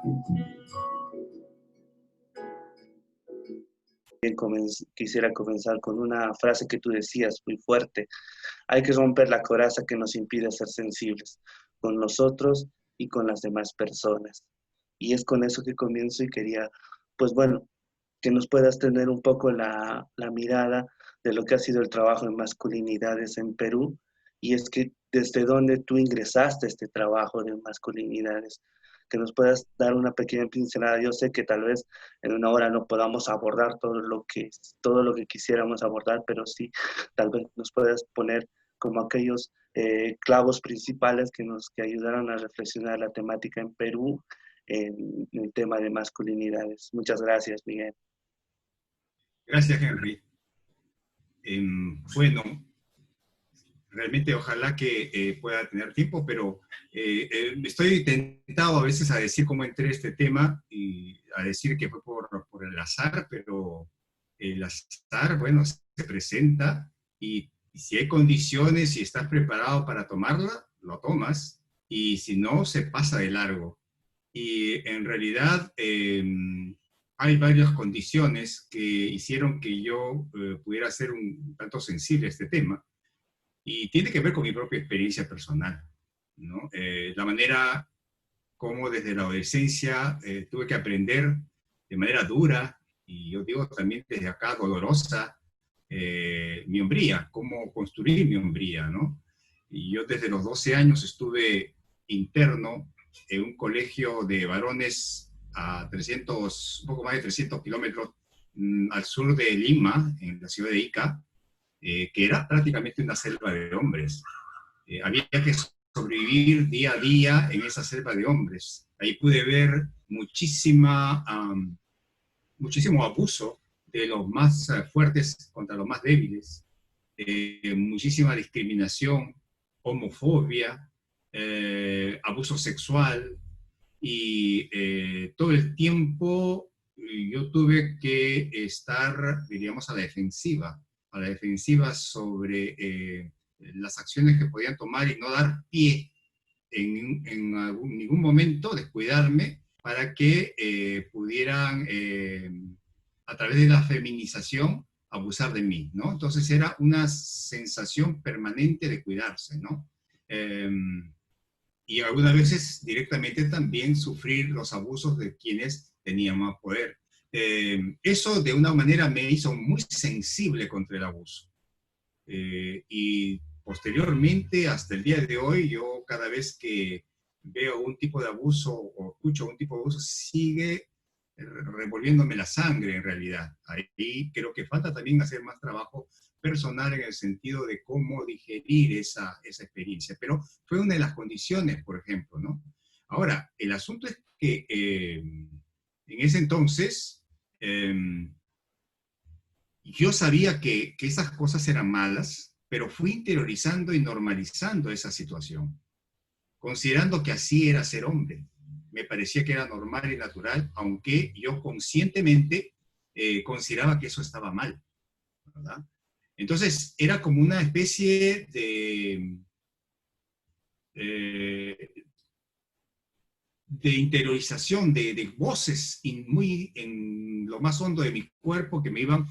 Bien, quisiera comenzar con una frase que tú decías muy fuerte. Hay que romper la coraza que nos impide ser sensibles con nosotros y con las demás personas. Y es con eso que comienzo y quería, pues bueno, que nos puedas tener un poco la mirada de lo que ha sido el trabajo en masculinidades en Perú. Y es que desde dónde tú ingresaste a este trabajo de masculinidades, que nos puedas dar una pequeña pincelada. Yo sé que tal vez en una hora no podamos abordar todo lo que quisiéramos abordar, pero sí, tal vez nos puedas poner como aquellos clavos principales que ayudaron a reflexionar la temática en Perú en el tema de masculinidades. Muchas gracias, Miguel. Gracias, Henry. Bueno, realmente ojalá que pueda tener tiempo, pero estoy tentado a veces a decir cómo entré a este tema y a decir que fue por el azar, pero el azar, bueno, se presenta y si hay condiciones y estás preparado para tomarla, lo tomas, y si no, se pasa de largo. Y en realidad hay varias condiciones que hicieron que yo pudiera ser un tanto sensible a este tema, y tiene que ver con mi propia experiencia personal, ¿no? La manera como desde la adolescencia tuve que aprender de manera dura, y yo digo también desde acá dolorosa, mi hombría, cómo construir mi hombría, ¿no? Y yo desde los 12 años estuve interno en un colegio de varones a 300, un poco más de 300 kilómetros al sur de Lima, en la ciudad de Ica, que era prácticamente una selva de hombres. Había que sobrevivir día a día en esa selva de hombres. Ahí pude ver muchísimo abuso de los más fuertes contra los más débiles, muchísima discriminación, homofobia, abuso sexual, y todo el tiempo yo tuve que estar, diríamos, a la defensiva sobre las acciones que podían tomar y no dar pie en ningún momento, descuidarme, para que pudieran, a través de la feminización, abusar de mí, ¿no? Entonces era una sensación permanente de cuidarse, ¿no? Y algunas veces directamente también sufrir los abusos de quienes tenían más poder. Eso de una manera me hizo muy sensible contra el abuso. Y posteriormente, hasta el día de hoy, yo cada vez que veo un tipo de abuso o escucho un tipo de abuso, sigue revolviéndome la sangre en realidad. Ahí creo que falta también hacer más trabajo personal en el sentido de cómo digerir esa experiencia. Pero fue una de las condiciones, por ejemplo, ¿no? Ahora, el asunto es que en ese entonces yo sabía que esas cosas eran malas, pero fui interiorizando y normalizando esa situación, considerando que así era ser hombre. Me parecía que era normal y natural, aunque yo conscientemente consideraba que eso estaba mal, ¿verdad? Entonces, era como una especie de interiorización, de voces muy en lo más hondo de mi cuerpo que me iban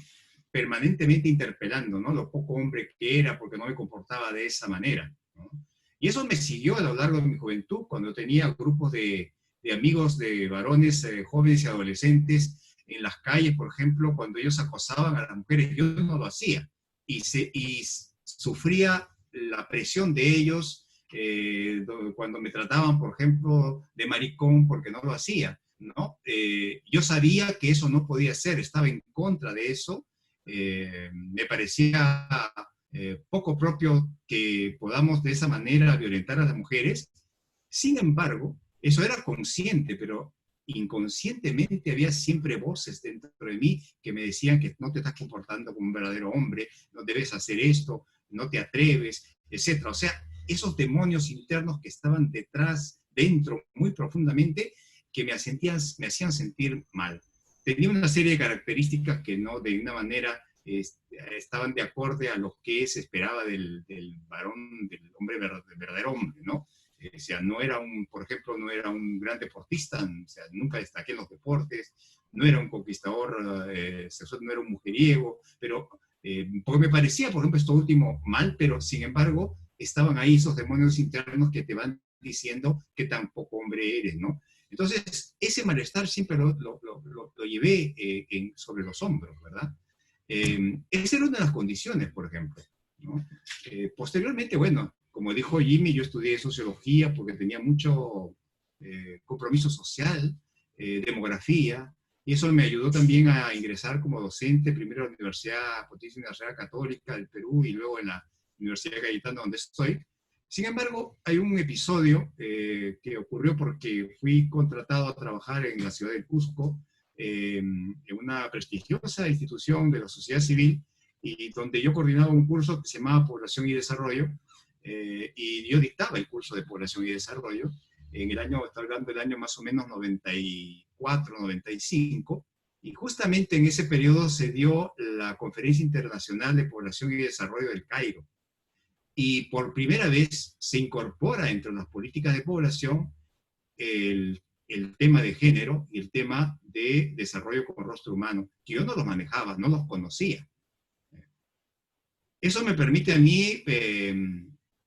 permanentemente interpelando, ¿no? Lo poco hombre que era porque no me comportaba de esa manera, ¿no? Y eso me siguió a lo largo de mi juventud, cuando tenía grupos de amigos, de varones, jóvenes y adolescentes en las calles, por ejemplo, cuando ellos acosaban a las mujeres, yo no lo hacía. Y sufría la presión de ellos cuando me trataban, por ejemplo, de maricón porque no lo hacía, ¿no? Yo sabía que eso no podía ser, estaba en contra de eso. Me parecía poco propio que podamos de esa manera violentar a las mujeres. Sin embargo, eso era consciente, pero inconscientemente había siempre voces dentro de mí que me decían que no te estás comportando como un verdadero hombre, no debes hacer esto, no te atreves, etc. O sea, esos demonios internos que estaban detrás, dentro, muy profundamente, que me hacían sentir mal. Tenía una serie de características que no, de una manera, estaban de acorde a lo que se esperaba del varón, del hombre, del verdadero hombre, ¿no? O sea, no era por ejemplo, no era un gran deportista, o sea, nunca destaqué en los deportes, no era un conquistador sexual, no era un mujeriego, pero porque me parecía, por ejemplo, esto último mal, pero sin embargo, estaban ahí esos demonios internos que te van diciendo que tampoco hombre eres, ¿no? Entonces, ese malestar siempre lo llevé sobre los hombros, ¿verdad? Esa era una de las condiciones, por ejemplo, ¿no? Posteriormente, bueno, como dijo Jimmy, yo estudié sociología porque tenía mucho compromiso social, demografía, y eso me ayudó también a ingresar como docente, primero en la Pontificia Universidad Católica del Perú y luego en la Universidad de Cayetano, donde estoy. Sin embargo, hay un episodio que ocurrió porque fui contratado a trabajar en la ciudad de Cusco, en una prestigiosa institución de la sociedad civil, y donde yo coordinaba un curso que se llamaba Población y Desarrollo, y yo dictaba el curso de Población y Desarrollo en el año, está hablando del año más o menos 94, 95, y justamente en ese periodo se dio la Conferencia Internacional de Población y Desarrollo del Cairo, y por primera vez se incorpora entre las políticas de población el tema de género y el tema de desarrollo con rostro humano, que yo no los manejaba, no los conocía. Eso me permite a mí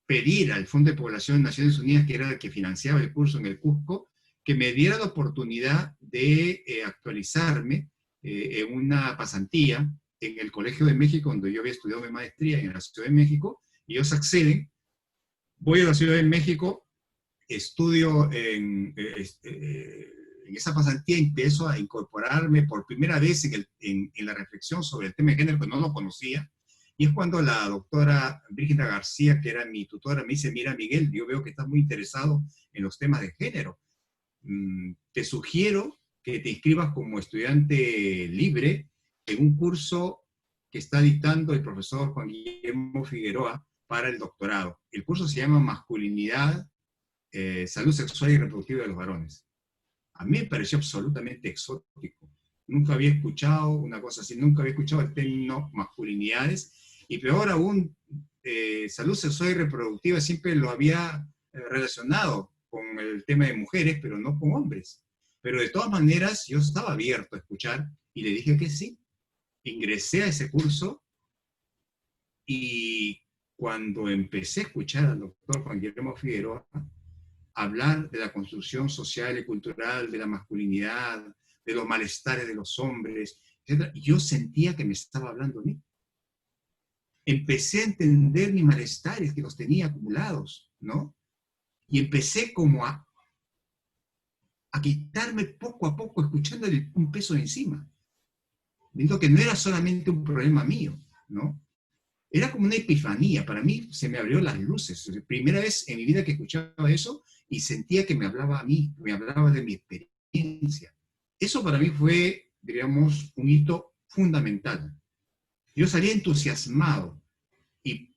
pedir al Fondo de Población de Naciones Unidas, que era el que financiaba el curso en el Cusco, que me diera la oportunidad de actualizarme en una pasantía en el Colegio de México, donde yo había estudiado mi maestría en la Ciudad de México, y ellos acceden. Voy a la Ciudad de México, estudio en esa pasantía, empiezo a incorporarme por primera vez en la reflexión sobre el tema de género, que no lo conocía, y es cuando la doctora Brígida García, que era mi tutora, me dice, mira Miguel, yo veo que estás muy interesado en los temas de género. Te sugiero que te inscribas como estudiante libre en un curso que está dictando el profesor Juan Guillermo Figueroa para el doctorado. El curso se llama Masculinidad, Salud Sexual y Reproductiva de los Varones. A mí me pareció absolutamente exótico. Nunca había escuchado una cosa así, nunca había escuchado el término masculinidades, y peor aún, salud sexual y reproductiva siempre lo había relacionado con el tema de mujeres, pero no con hombres. Pero de todas maneras, yo estaba abierto a escuchar y le dije que sí. Ingresé a ese curso y cuando empecé a escuchar al doctor Juan Guillermo Figueroa hablar de la construcción social y cultural, de la masculinidad, de los malestares de los hombres, etc., yo sentía que me estaba hablando a mí. Empecé a entender mis malestares que los tenía acumulados, ¿no? Y empecé como a quitarme poco a poco, escuchándole un peso de encima. Viendo que no era solamente un problema mío, ¿no? Era como una epifanía. Para mí se me abrió las luces. La primera vez en mi vida que escuchaba eso y sentía que me hablaba a mí, me hablaba de mi experiencia. Eso para mí fue, diríamos, un hito fundamental. Yo salí entusiasmado e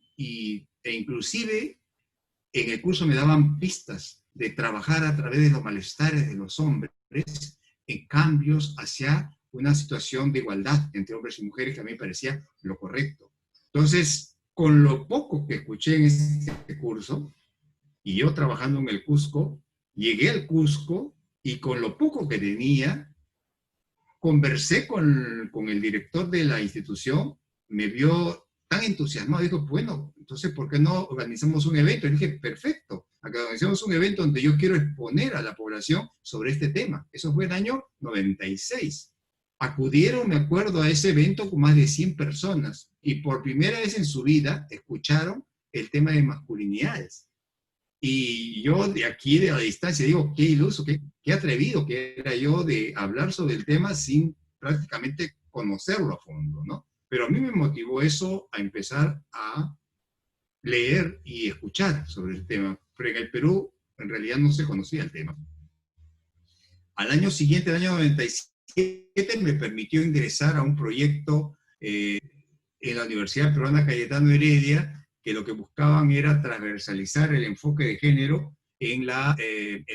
inclusive en el curso me daban pistas de trabajar a través de los malestares de los hombres en cambios hacia una situación de igualdad entre hombres y mujeres, que a mí me parecía lo correcto. Entonces, con lo poco que escuché en este curso, y yo trabajando en el Cusco, llegué al Cusco y con lo poco que tenía, conversé con el director de la institución, me vio tan entusiasmado, dijo, bueno, entonces, ¿por qué no organizamos un evento? Y dije, perfecto, acá organizamos un evento donde yo quiero exponer a la población sobre este tema. Eso fue en el año 96. Acudieron, me acuerdo, a ese evento con más de 100 personas y por primera vez en su vida escucharon el tema de masculinidades. Y yo de aquí, de la distancia, digo, qué iluso, qué atrevido que era yo de hablar sobre el tema sin prácticamente conocerlo a fondo, ¿no? Pero a mí me motivó eso a empezar a leer y escuchar sobre el tema. Pero en el Perú, en realidad, no se conocía el tema. Al año siguiente, el año 97, me permitió ingresar a un proyecto en la Universidad Peruana Cayetano Heredia, que lo que buscaban era transversalizar el enfoque de género en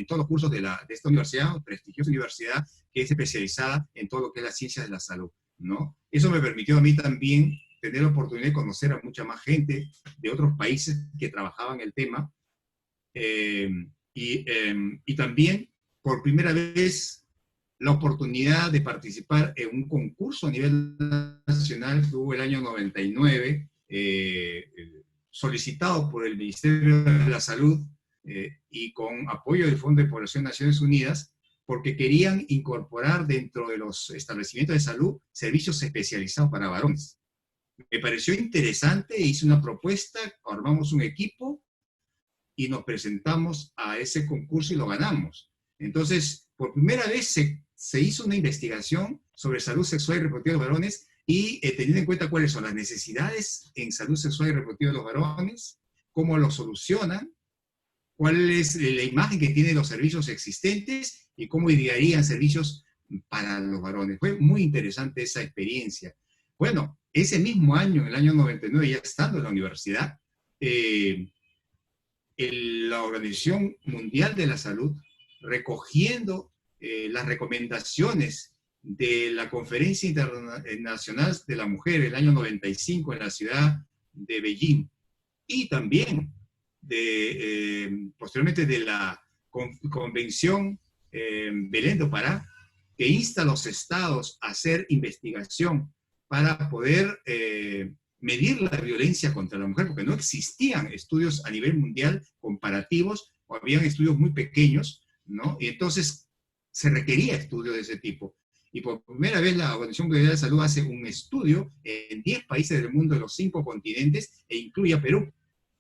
todos los cursos de esta universidad, prestigiosa universidad, que es especializada en todo lo que es las ciencias de la salud, ¿no? Eso me permitió a mí también tener la oportunidad de conocer a mucha más gente de otros países que trabajaban el tema, Y también, por primera vez, la oportunidad de participar en un concurso a nivel nacional que hubo el año 99, solicitado por el Ministerio de la Salud y con apoyo del Fondo de Población de Naciones Unidas, porque querían incorporar dentro de los establecimientos de salud servicios especializados para varones. Me pareció interesante, hice una propuesta, armamos un equipo y nos presentamos a ese concurso y lo ganamos. Entonces, por primera vez se hizo una investigación sobre salud sexual y reproductiva de los varones y teniendo en cuenta cuáles son las necesidades en salud sexual y reproductiva de los varones, cómo lo solucionan, cuál es la imagen que tienen los servicios existentes y cómo idearían servicios para los varones. Fue muy interesante esa experiencia. Bueno, ese mismo año, en el año 99, ya estando en la universidad, la Organización Mundial de la Salud, recogiendo las recomendaciones de la Conferencia Internacional de la Mujer el año 95 en la ciudad de Beijing, y también posteriormente de la Convención Belén do Pará, que insta a los estados a hacer investigación para poder medir la violencia contra la mujer, porque no existían estudios a nivel mundial comparativos, o habían estudios muy pequeños, ¿no? Y entonces se requería estudios de ese tipo. Y por primera vez la Organización Mundial de la Salud hace un estudio en 10 países del mundo, de los 5 continentes, e incluye a Perú.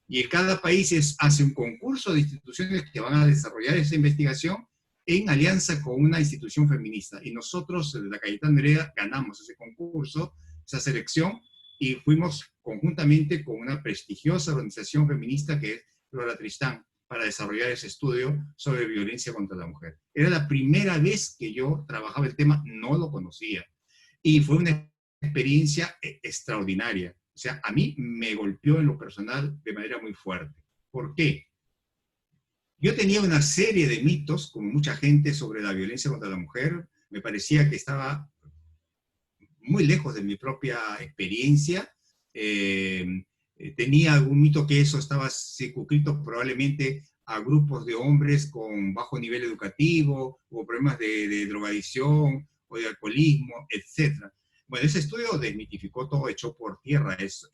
Y en cada país hace un concurso de instituciones que van a desarrollar esa investigación en alianza con una institución feminista. Y nosotros, la Cayetano Heredia, ganamos ese concurso, esa selección, y fuimos conjuntamente con una prestigiosa organización feminista que es Flora Tristán, para desarrollar ese estudio sobre violencia contra la mujer. Era la primera vez que yo trabajaba el tema, no lo conocía. Y fue una experiencia extraordinaria. O sea, a mí me golpeó en lo personal de manera muy fuerte. ¿Por qué? Yo tenía una serie de mitos, como mucha gente, sobre la violencia contra la mujer. Me parecía que estaba muy lejos de mi propia experiencia. Tenía algún mito que eso estaba circunscrito probablemente a grupos de hombres con bajo nivel educativo, o problemas de drogadicción, o de alcoholismo, etc. Bueno, ese estudio desmitificó todo, echó por tierra esas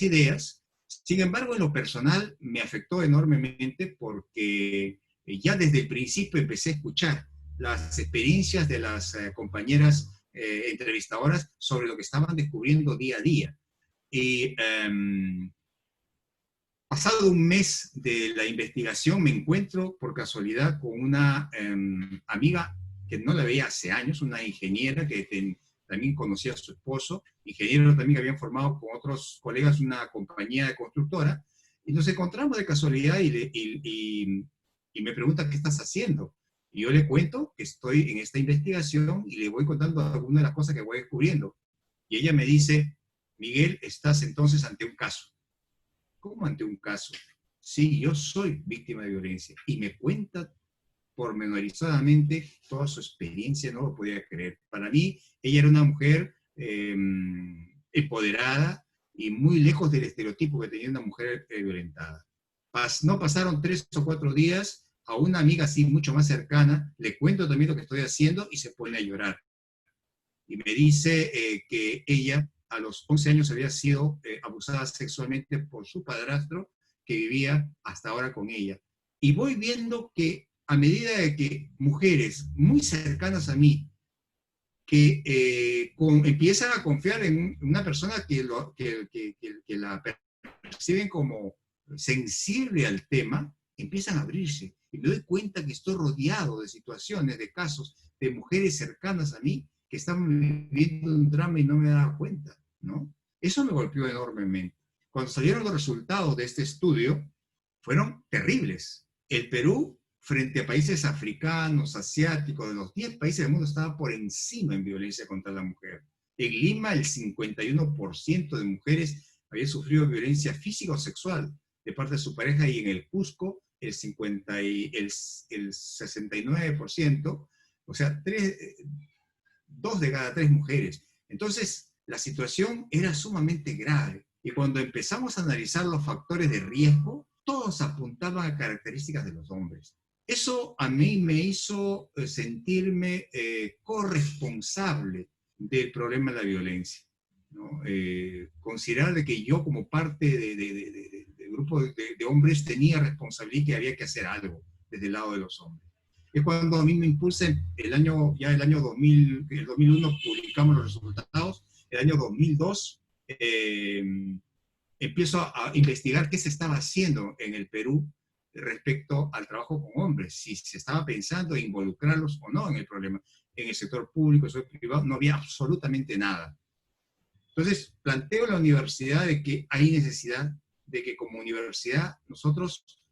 ideas. Sin embargo, en lo personal me afectó enormemente porque ya desde el principio empecé a escuchar las experiencias de las compañeras entrevistadoras sobre lo que estaban descubriendo día a día. Y pasado un mes de la investigación me encuentro por casualidad con una amiga que no la veía hace años, una ingeniera que también conocía a su esposo, ingeniero también que habían formado con otros colegas una compañía de constructora, y nos encontramos de casualidad y me pregunta, ¿qué estás haciendo? Y yo le cuento que estoy en esta investigación y le voy contando algunas de las cosas que voy descubriendo. Y ella me dice, Miguel, estás entonces ante un caso. ¿Cómo ante un caso? Sí, yo soy víctima de violencia. Y me cuenta pormenorizadamente toda su experiencia, no lo podía creer. Para mí, ella era una mujer empoderada y muy lejos del estereotipo que tenía una mujer violentada. No pasaron 3 o 4 días, a una amiga así mucho más cercana, le cuento también lo que estoy haciendo y se pone a llorar. Y me dice que ella a los 11 años había sido abusada sexualmente por su padrastro, que vivía hasta ahora con ella. Y voy viendo que a medida de que mujeres muy cercanas a mí, que empiezan a confiar en una persona que la perciben como sensible al tema, empiezan a abrirse. Y me doy cuenta que estoy rodeado de situaciones, de casos, de mujeres cercanas a mí que estaban viviendo un drama y no me daba cuenta, ¿no? Eso me golpeó enormemente. Cuando salieron los resultados de este estudio, fueron terribles. El Perú, frente a países africanos, asiáticos, de los 10 países del mundo, estaba por encima en violencia contra la mujer. En Lima, el 51% de mujeres había sufrido violencia física o sexual de parte de su pareja, y en el Cusco, el 69%, o sea, 2 de cada 3 mujeres. Entonces, la situación era sumamente grave. Y cuando empezamos a analizar los factores de riesgo, todos apuntaban a características de los hombres. Eso a mí me hizo sentirme corresponsable del problema de la violencia, ¿no? Considerar de que yo como parte del grupo de hombres tenía responsabilidad y que había que hacer algo desde el lado de los hombres. Es cuando a mí me impulsa el año 2000, el 2001 publicamos los resultados, el año 2002 empiezo a investigar qué se estaba haciendo en el Perú respecto al trabajo con hombres, si se estaba pensando en involucrarlos o no en el problema. En el sector público, el sector privado, no había absolutamente nada. Entonces, planteo a la universidad de que hay necesidad de que como universidad nosotros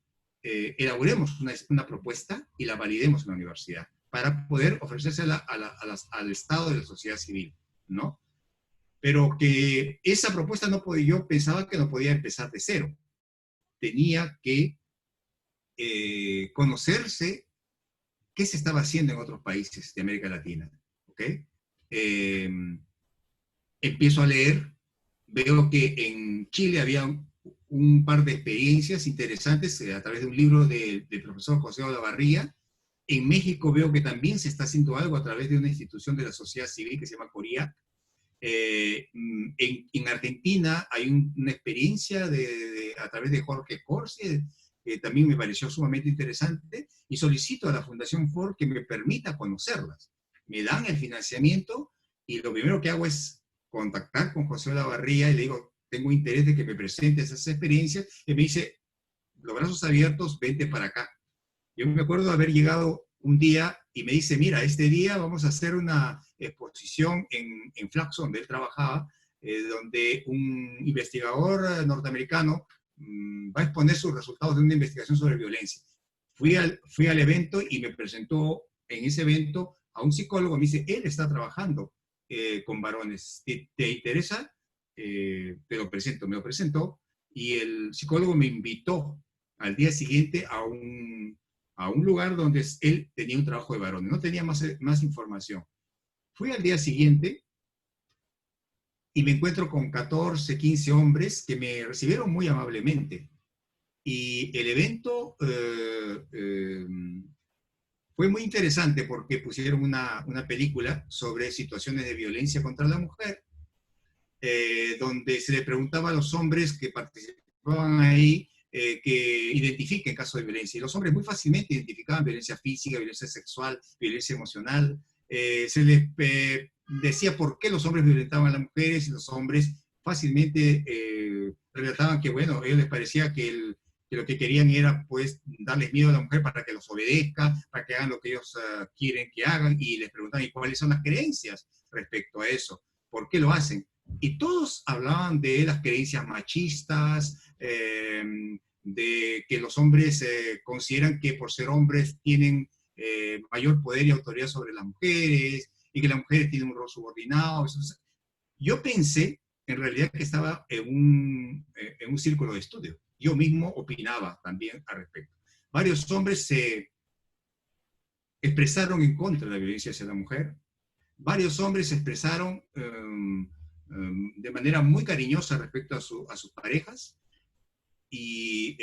elaboremos una propuesta y la validemos en la universidad para poder ofrecérsela al Estado de la sociedad civil, ¿no? Pero que esa propuesta no podía, yo pensaba que no podía empezar de cero. Tenía que conocerse qué se estaba haciendo en otros países de América Latina, ¿ok? Empiezo a leer, veo que en Chile había un par de experiencias interesantes a través de un libro del profesor José Olavarría. En México veo que también se está haciendo algo a través de una institución de la sociedad civil que se llama CORIAC. En Argentina hay una experiencia a través de Jorge Corsi, que también me pareció sumamente interesante, y solicito a la Fundación Ford que me permita conocerlas. Me dan el financiamiento y lo primero que hago es contactar con José Olavarría y le digo, tengo interés de que me presentes esas experiencias, y me dice, los brazos abiertos, vente para acá. Yo me acuerdo de haber llegado un día y me dice, mira, este día vamos a hacer una exposición en Flaxo, donde él trabajaba, donde un investigador norteamericano va a exponer sus resultados de una investigación sobre violencia. Fui al evento y me presentó en ese evento a un psicólogo, me dice, él está trabajando con varones, ¿te interesa? Te lo presento, me lo presentó, y el psicólogo me invitó al día siguiente a un lugar donde él tenía un trabajo de varones, no tenía más información. Fui al día siguiente y me encuentro con 14, 15 hombres que me recibieron muy amablemente. Y el evento fue muy interesante porque pusieron una película sobre situaciones de violencia contra la mujer, donde se le preguntaba a los hombres que participaban ahí que identifiquen casos de violencia. Y los hombres muy fácilmente identificaban violencia física, violencia sexual, violencia emocional. Se les decía por qué los hombres violentaban a las mujeres, y los hombres fácilmente relataban que, bueno, a ellos les parecía que lo que querían era, pues, darles miedo a la mujer para que los obedezca, para que hagan lo que ellos quieren que hagan, y les preguntaban, ¿y cuáles son las creencias respecto a eso? ¿Por qué lo hacen? Y todos hablaban de las creencias machistas, de que los hombres consideran que por ser hombres tienen mayor poder y autoridad sobre las mujeres, y que las mujeres tienen un rol subordinado. Yo pensé, en realidad, que estaba en un círculo de estudio. Yo mismo opinaba también al respecto. Varios hombres se expresaron en contra de la violencia hacia la mujer. Varios hombres se expresaron de manera muy cariñosa respecto a sus parejas, y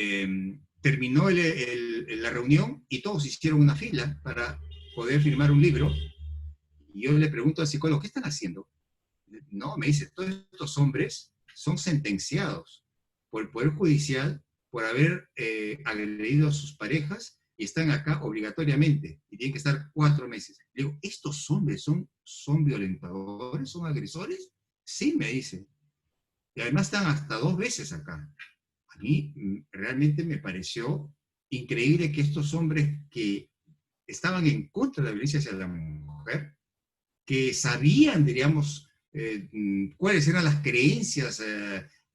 terminó la reunión y todos hicieron una fila para poder firmar un libro. Y yo le pregunto al psicólogo, ¿qué están haciendo? No, me dice, todos estos hombres son sentenciados por el Poder Judicial por haber agredido a sus parejas, y están acá obligatoriamente y tienen que estar 4 meses. Le digo, ¿estos hombres son violentadores, son agresores? Sí, me dice. Y además están hasta 2 veces acá. A mí realmente me pareció increíble que estos hombres que estaban en contra de la violencia hacia la mujer, que sabían, diríamos, cuáles eran las creencias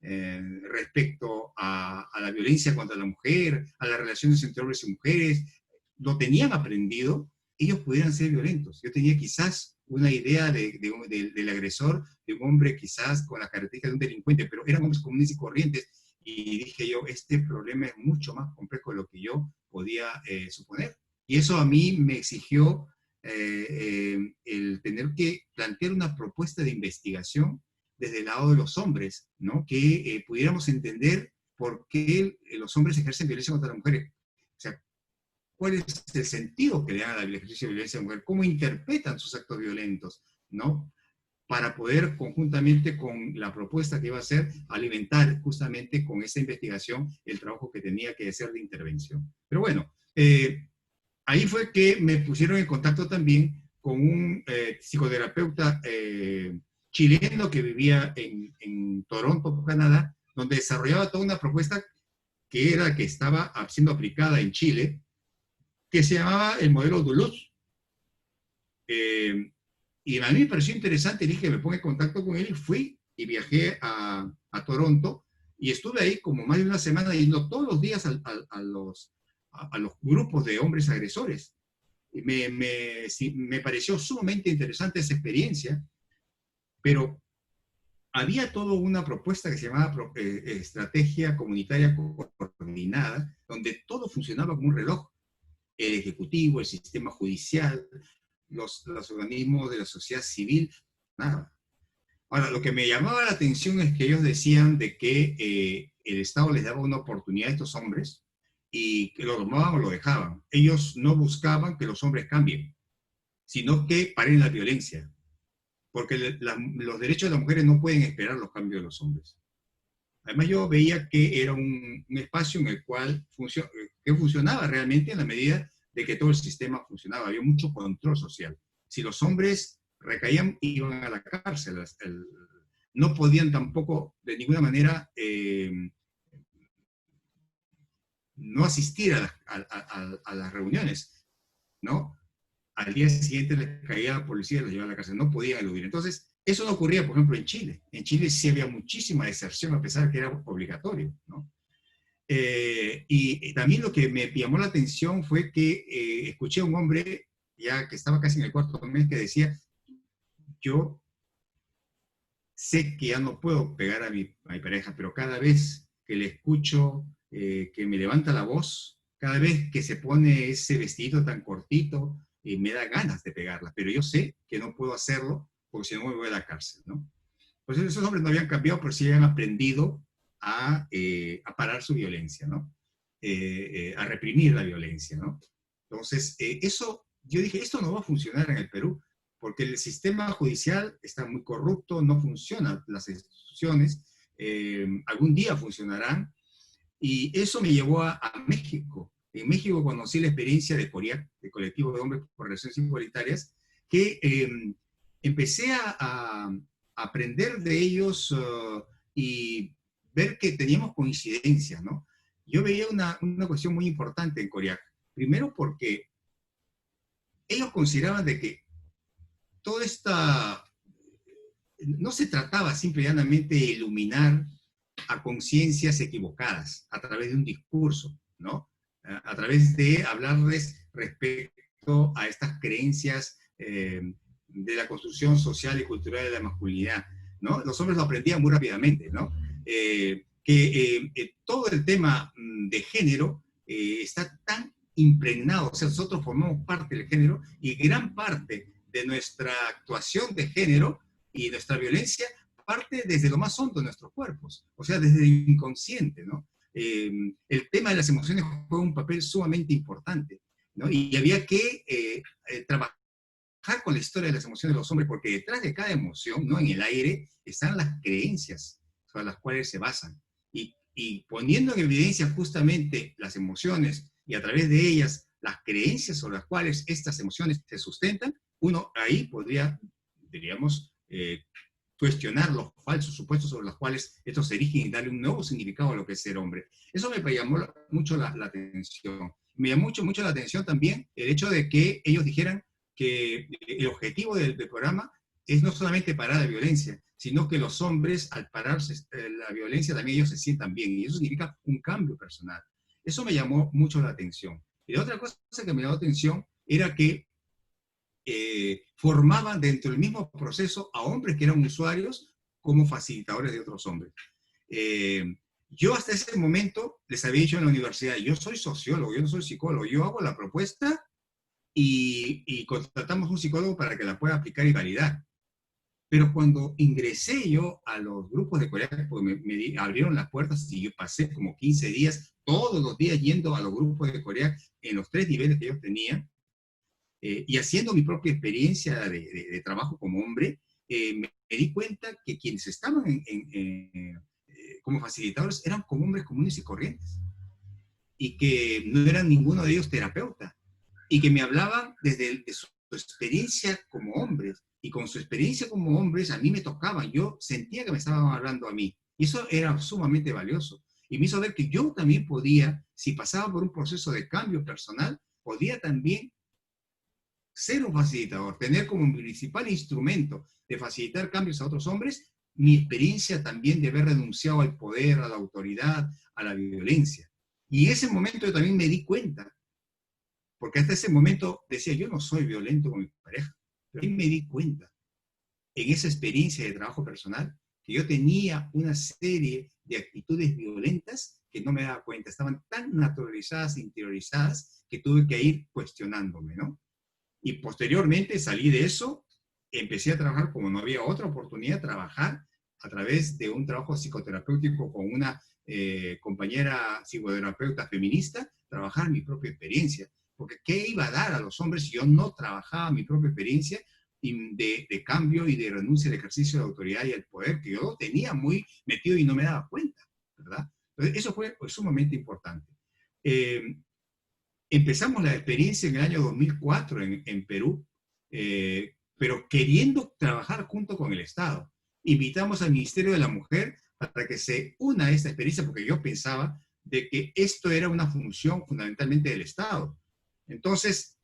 respecto a la violencia contra la mujer, a las relaciones entre hombres y mujeres, lo tenían aprendido, ellos pudieran ser violentos. Yo tenía quizás una idea del agresor, de un hombre quizás con las características de un delincuente, pero eran hombres comunes y corrientes, y dije yo, este problema es mucho más complejo de lo que yo podía suponer. Y eso a mí me exigió el tener que plantear una propuesta de investigación desde el lado de los hombres, ¿no? Que pudiéramos entender por qué los hombres ejercen violencia contra las mujeres. O sea, ¿cuál es el sentido que le dan al ejercicio de violencia a la mujer? ¿Cómo interpretan sus actos violentos? ¿No? Para poder, conjuntamente con la propuesta que iba a hacer, alimentar justamente con esa investigación el trabajo que tenía que hacer de intervención. Pero bueno, ahí fue que me pusieron en contacto también con un psicoterapeuta chileno que vivía en Toronto, Canadá, donde desarrollaba toda una propuesta que estaba siendo aplicada en Chile, que se llamaba el modelo Duluth. Y a mí me pareció interesante, dije que me ponga en contacto con él y fui y viajé a Toronto y estuve ahí como más de una semana yendo todos los días a los grupos de hombres agresores. Y me pareció sumamente interesante esa experiencia, pero había toda una propuesta que se llamaba Estrategia Comunitaria Coordinada, donde todo funcionaba como un reloj. El Ejecutivo, el sistema judicial, los organismos de la sociedad civil, nada. Ahora, lo que me llamaba la atención es que ellos decían de que el Estado les daba una oportunidad a estos hombres y que lo tomaban o lo dejaban. Ellos no buscaban que los hombres cambien, sino que paren la violencia, porque los derechos de las mujeres no pueden esperar los cambios de los hombres. Además, yo veía que era un espacio en el cual que funcionaba realmente en la medida de que todo el sistema funcionaba. Había mucho control social. Si los hombres recaían, iban a la cárcel. No podían tampoco, de ninguna manera, no asistir a las reuniones, ¿no? Al día siguiente les caía la policía y los llevaba a la cárcel. No podían eludir. Entonces, eso no ocurría, por ejemplo, en Chile. En Chile sí había muchísima deserción, a pesar de que era obligatorio, ¿no? Y también lo que me llamó la atención fue que escuché a un hombre, ya que estaba casi en el cuarto mes, que decía, yo sé que ya no puedo pegar a mi pareja, pero cada vez que le escucho que me levanta la voz, cada vez que se pone ese vestidito tan cortito, me da ganas de pegarla, pero yo sé que no puedo hacerlo porque si no me voy a la cárcel, ¿no? Pues esos hombres no habían cambiado, pero sí habían aprendido a parar su violencia, ¿no? A reprimir la violencia, ¿no? Entonces, eso, yo dije, esto no va a funcionar en el Perú, porque el sistema judicial está muy corrupto, no funcionan las instituciones, algún día funcionarán, y eso me llevó a México. En México conocí la experiencia de CORIAC, de Colectivo de Hombres por Relaciones Igualitarias, que empecé a aprender de ellos y ver que teníamos coincidencias, ¿no? Yo veía una cuestión muy importante en CORIAC. Primero porque ellos consideraban de que toda esta... No se trataba simple y llanamente de iluminar a conciencias equivocadas a través de un discurso, ¿no? A través de hablarles respecto a estas creencias de la construcción social y cultural de la masculinidad, ¿no? Los hombres lo aprendían muy rápidamente, ¿no? Todo el tema de género está tan impregnado, o sea, nosotros formamos parte del género y gran parte de nuestra actuación de género y nuestra violencia parte desde lo más hondo de nuestros cuerpos, o sea, desde el inconsciente, ¿no? El tema de las emociones juega un papel sumamente importante, ¿no? Y había que trabajar con la historia de las emociones de los hombres, porque detrás de cada emoción, no en el aire, están las creencias sobre las cuales se basan. Y poniendo en evidencia justamente las emociones y a través de ellas las creencias sobre las cuales estas emociones se sustentan, uno ahí podría, diríamos, cuestionar los falsos supuestos sobre los cuales estos se erigen y darle un nuevo significado a lo que es ser hombre. Eso me llamó mucho la atención. Me llamó mucho la atención también el hecho de que ellos dijeran que el objetivo del programa es no solamente parar la violencia, sino que los hombres, al pararse la violencia, también ellos se sientan bien, y eso significa un cambio personal. Eso me llamó mucho la atención. Y la otra cosa que me llamó la atención era que formaban dentro del mismo proceso a hombres que eran usuarios como facilitadores de otros hombres. Yo hasta ese momento les había dicho en la universidad, yo soy sociólogo, yo no soy psicólogo, yo hago la propuesta y contratamos un psicólogo para que la pueda aplicar y validar. Pero cuando ingresé yo a los grupos de Corea, pues abrieron las puertas y yo pasé como 15 días, todos los días yendo a los grupos de Corea en los 3 niveles que ellos tenían, y haciendo mi propia experiencia de trabajo como hombre, me di cuenta que quienes estaban como facilitadores eran como hombres comunes y corrientes, y que no eran ninguno de ellos terapeuta, y que me hablaban de su experiencia como hombres, y con su experiencia como hombres a mí me tocaban, yo sentía que me estaban hablando a mí, y eso era sumamente valioso, y me hizo ver que yo también podía, si pasaba por un proceso de cambio personal, podía también ser un facilitador, tener como mi principal instrumento de facilitar cambios a otros hombres, mi experiencia también de haber renunciado al poder, a la autoridad, a la violencia. Y en ese momento yo también me di cuenta, porque hasta ese momento decía, yo no soy violento con mi pareja, pero ahí me di cuenta, en esa experiencia de trabajo personal, que yo tenía una serie de actitudes violentas que no me daba cuenta, estaban tan naturalizadas, interiorizadas, que tuve que ir cuestionándome, ¿no? Y posteriormente salí de eso, empecé a trabajar como no había otra oportunidad, trabajar a través de un trabajo psicoterapéutico con una compañera psicoterapeuta feminista, trabajar mi propia experiencia. Porque ¿qué iba a dar a los hombres si yo no trabajaba mi propia experiencia de cambio y de renuncia al ejercicio de autoridad y al poder, que yo lo tenía muy metido y no me daba cuenta, ¿verdad? Entonces, eso fue pues, sumamente importante. Empezamos la experiencia en el año 2004 en Perú, pero queriendo trabajar junto con el Estado. Invitamos al Ministerio de la Mujer para que se una a esta experiencia, porque yo pensaba de que esto era una función fundamentalmente del Estado. Entonces,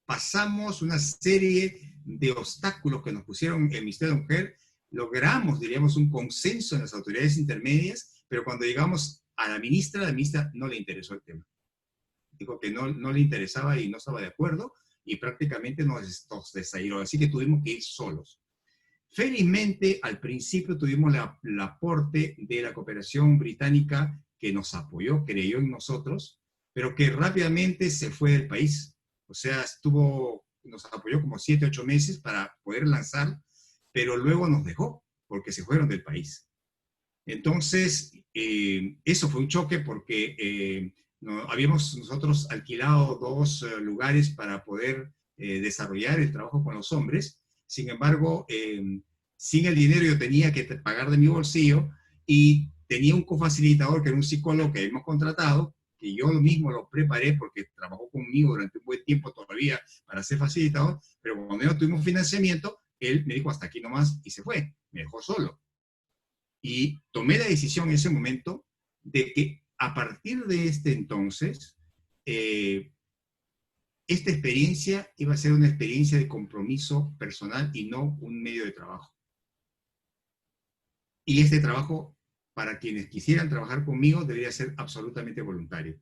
pasamos una serie de obstáculos que nos pusieron el Ministerio de la Mujer, logramos, diríamos, un consenso en las autoridades intermedias, pero cuando llegamos a la ministra no le interesó el tema. Dijo que no le interesaba y no estaba de acuerdo, y prácticamente nos desairó, así que tuvimos que ir solos. Felizmente, al principio tuvimos el aporte de la cooperación británica que nos apoyó, creyó en nosotros, pero que rápidamente se fue del país. O sea, nos apoyó como 7, 8 meses para poder lanzar, pero luego nos dejó porque se fueron del país. Entonces, eso fue un choque porque habíamos nosotros alquilado 2 lugares para poder desarrollar el trabajo con los hombres. Sin embargo, sin el dinero yo tenía que pagar de mi bolsillo y tenía un cofacilitador que era un psicólogo que habíamos contratado, que yo mismo lo preparé porque trabajó conmigo durante un buen tiempo todavía para ser facilitador, pero cuando no tuvimos financiamiento, él me dijo hasta aquí nomás y se fue, me dejó solo. Y tomé la decisión en ese momento de que a partir de este entonces, esta experiencia iba a ser una experiencia de compromiso personal y no un medio de trabajo. Y este trabajo, para quienes quisieran trabajar conmigo, debería ser absolutamente voluntario.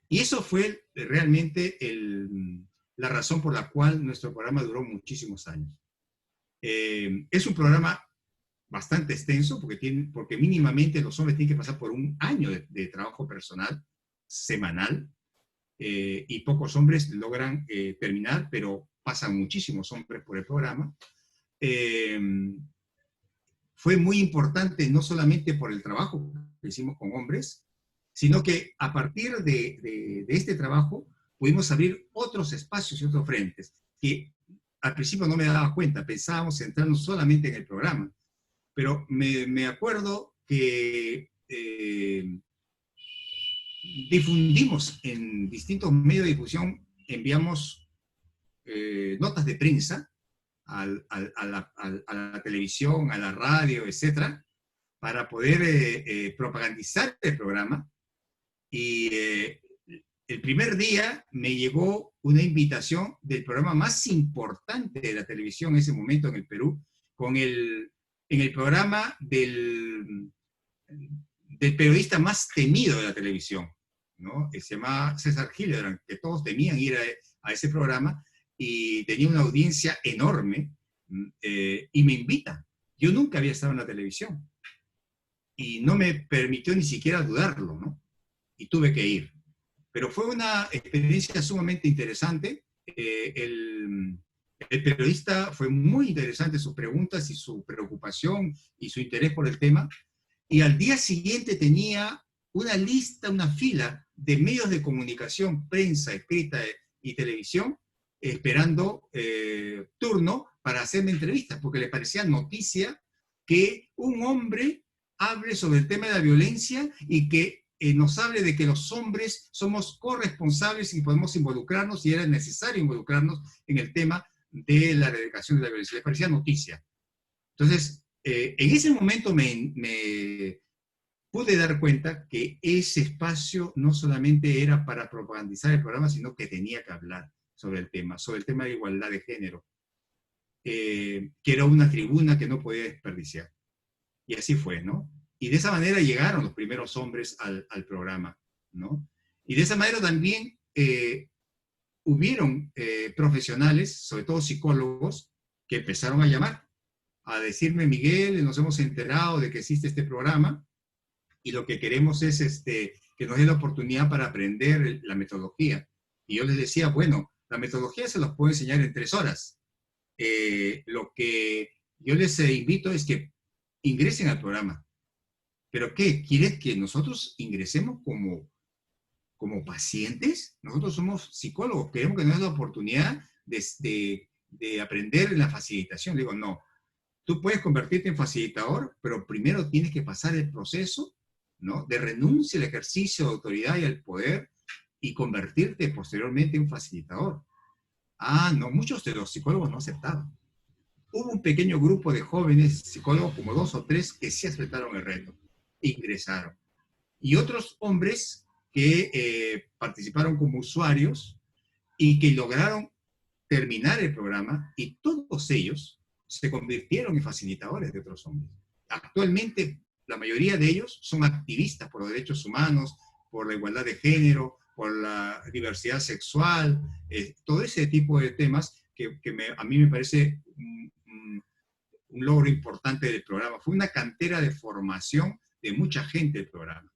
Y eso fue realmente la razón por la cual nuestro programa duró muchísimos años. Es un programa bastante extenso, porque mínimamente los hombres tienen que pasar por un año de trabajo personal, semanal, y pocos hombres logran terminar, pero pasan muchísimos hombres por el programa. Fue muy importante no solamente por el trabajo que hicimos con hombres, sino que a partir de este trabajo pudimos abrir otros espacios y otros frentes, que al principio no me daba cuenta, pensábamos centrarnos solamente en el programa. Pero me acuerdo que difundimos en distintos medios de difusión, enviamos notas de prensa a la televisión, a la radio, etcétera, para poder propagandizar el programa. Y el primer día me llegó una invitación del programa más importante de la televisión en ese momento en el Perú, en el programa del periodista más temido de la televisión, ¿no? Se llamaba César Hildebrand, que todos temían ir a ese programa, y tenía una audiencia enorme, y me invitan. Yo nunca había estado en la televisión, y no me permitió ni siquiera dudarlo, ¿no? Y tuve que ir. Pero fue una experiencia sumamente interesante. El periodista fue muy interesante sus preguntas y su preocupación y su interés por el tema. Y al día siguiente tenía una lista, una fila de medios de comunicación, prensa, escrita y televisión, esperando turno para hacerme entrevistas, porque le parecía noticia que un hombre hable sobre el tema de la violencia y que nos hable de que los hombres somos corresponsables y podemos involucrarnos, y era necesario involucrarnos en el tema de la erradicación de la violencia. Le parecía noticia. Entonces, en ese momento me pude dar cuenta que ese espacio no solamente era para propagandizar el programa, sino que tenía que hablar sobre el tema de igualdad de género, que era una tribuna que no podía desperdiciar. Y así fue, ¿no? Y de esa manera llegaron los primeros hombres al programa, ¿no? Y de esa manera también hubieron profesionales, sobre todo psicólogos, que empezaron a llamar, a decirme: Miguel, nos hemos enterado de que existe este programa y lo que queremos es que nos dé la oportunidad para aprender la metodología. Y yo les decía, bueno, la metodología se los puedo enseñar en 3 horas. Lo que yo les invito es que ingresen al programa. ¿Pero qué? ¿Quieres que nosotros ingresemos como pacientes? Nosotros somos psicólogos, queremos que nos dé la oportunidad de aprender la facilitación. Le digo, no, tú puedes convertirte en facilitador, pero primero tienes que pasar el proceso, ¿no?, de renuncia al ejercicio de autoridad y al poder, y convertirte posteriormente en facilitador. Ah, no, muchos de los psicólogos no aceptaban. Hubo un pequeño grupo de jóvenes psicólogos, como 2 o 3, que sí aceptaron el reto, ingresaron. Y otros hombres que participaron como usuarios y que lograron terminar el programa, y todos ellos se convirtieron en facilitadores de otros hombres. Actualmente, la mayoría de ellos son activistas por los derechos humanos, por la igualdad de género, por la diversidad sexual, todo ese tipo de temas que a mí me parece un logro importante del programa. Fue una cantera de formación de mucha gente el programa.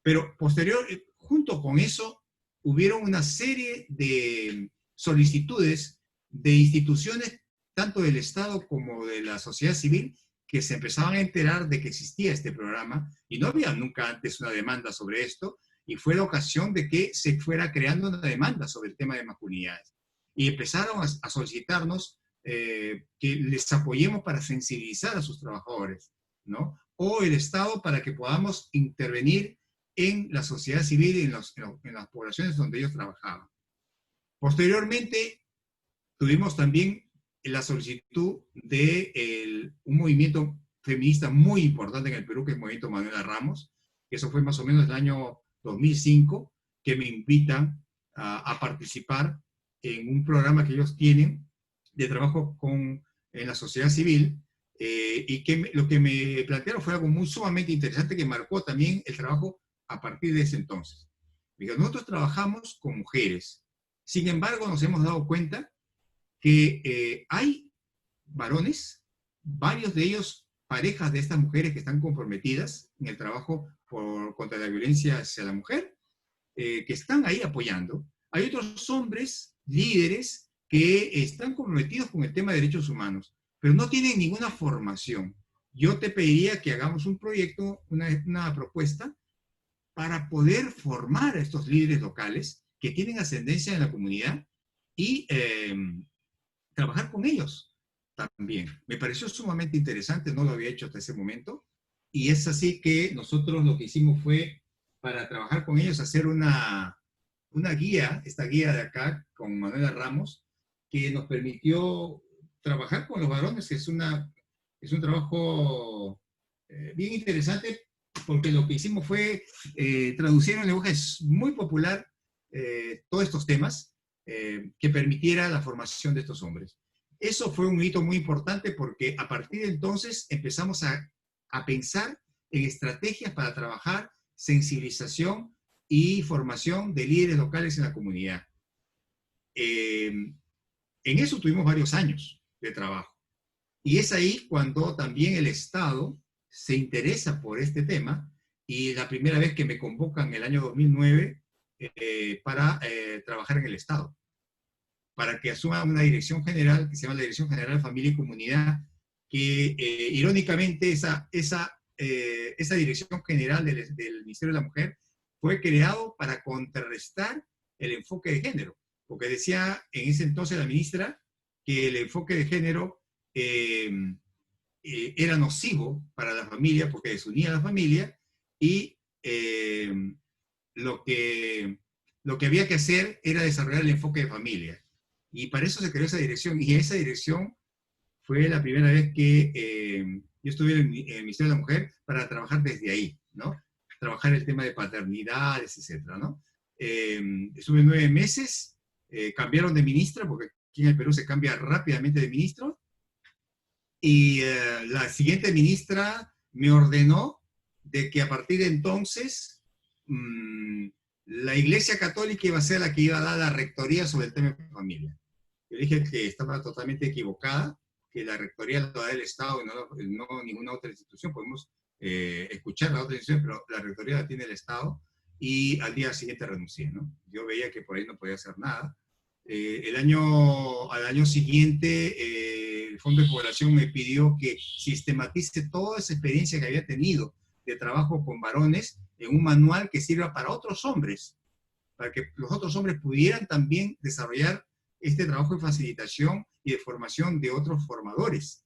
Pero posterior, junto con eso, hubieron una serie de solicitudes de instituciones, tanto del Estado como de la sociedad civil, que se empezaban a enterar de que existía este programa, y no había nunca antes una demanda sobre esto, y fue la ocasión de que se fuera creando una demanda sobre el tema de masculinidades. Y empezaron a solicitarnos que les apoyemos para sensibilizar a sus trabajadores, ¿no? O el Estado para que podamos intervenir en la sociedad civil y en las poblaciones donde ellos trabajaban. Posteriormente, tuvimos también la solicitud de un movimiento feminista muy importante en el Perú, que es el movimiento Manuela Ramos, que eso fue más o menos el año 2005, que me invitan a participar en un programa que ellos tienen de trabajo en la sociedad civil, y que lo que me plantearon fue algo muy sumamente interesante que marcó también el trabajo a partir de ese entonces. Nosotros trabajamos con mujeres, sin embargo nos hemos dado cuenta que hay varones, varios de ellos parejas de estas mujeres que están comprometidas en el trabajo contra la violencia hacia la mujer, que están ahí apoyando. Hay otros hombres, líderes, que están comprometidos con el tema de derechos humanos, pero no tienen ninguna formación. Yo te pediría que hagamos un proyecto, una propuesta, para poder formar a estos líderes locales que tienen ascendencia en la comunidad y trabajar con ellos también. Me pareció sumamente interesante, no lo había hecho hasta ese momento, y es así que nosotros lo que hicimos fue, para trabajar con ellos, hacer una guía, esta guía de acá, con Manuela Ramos, que nos permitió trabajar con los varones, que es un trabajo bien interesante, porque lo que hicimos fue traducir en lenguaje muy popular todos estos temas, que permitiera la formación de estos hombres. Eso fue un hito muy importante, porque a partir de entonces empezamos a pensar en estrategias para trabajar sensibilización y formación de líderes locales en la comunidad. En eso tuvimos varios años de trabajo. Y es ahí cuando también el Estado se interesa por este tema, y la primera vez que me convocan en el año 2009 para trabajar en el Estado, para que asuma una dirección general, que se llama la Dirección General de Familia y Comunidad, que irónicamente esa Dirección General del Ministerio de la Mujer fue creado para contrarrestar el enfoque de género, porque decía en ese entonces la ministra que el enfoque de género era nocivo para la familia porque desunía a la familia y lo que había que hacer era desarrollar el enfoque de familia. Y para eso se creó esa dirección, y esa dirección fue la primera vez que yo estuve en el Ministerio de la Mujer para trabajar desde ahí, ¿no? Trabajar el tema de paternidades, etcétera, ¿no? Estuve 9 meses, cambiaron de ministra, porque aquí en el Perú se cambia rápidamente de ministro, y la siguiente ministra me ordenó de que a partir de entonces la Iglesia Católica iba a ser la que iba a dar la rectoría sobre el tema de familia. Yo dije que estaba totalmente equivocada, que la rectoría la da el Estado y no ninguna otra institución. Podemos escuchar la otra institución, pero la rectoría la tiene el Estado, y al día siguiente renuncié, ¿no? Yo veía que por ahí no podía hacer nada. Al año siguiente, el Fondo de Población me pidió que sistematice toda esa experiencia que había tenido de trabajo con varones en un manual que sirva para otros hombres, para que los otros hombres pudieran también desarrollar este trabajo de facilitación y de formación de otros formadores.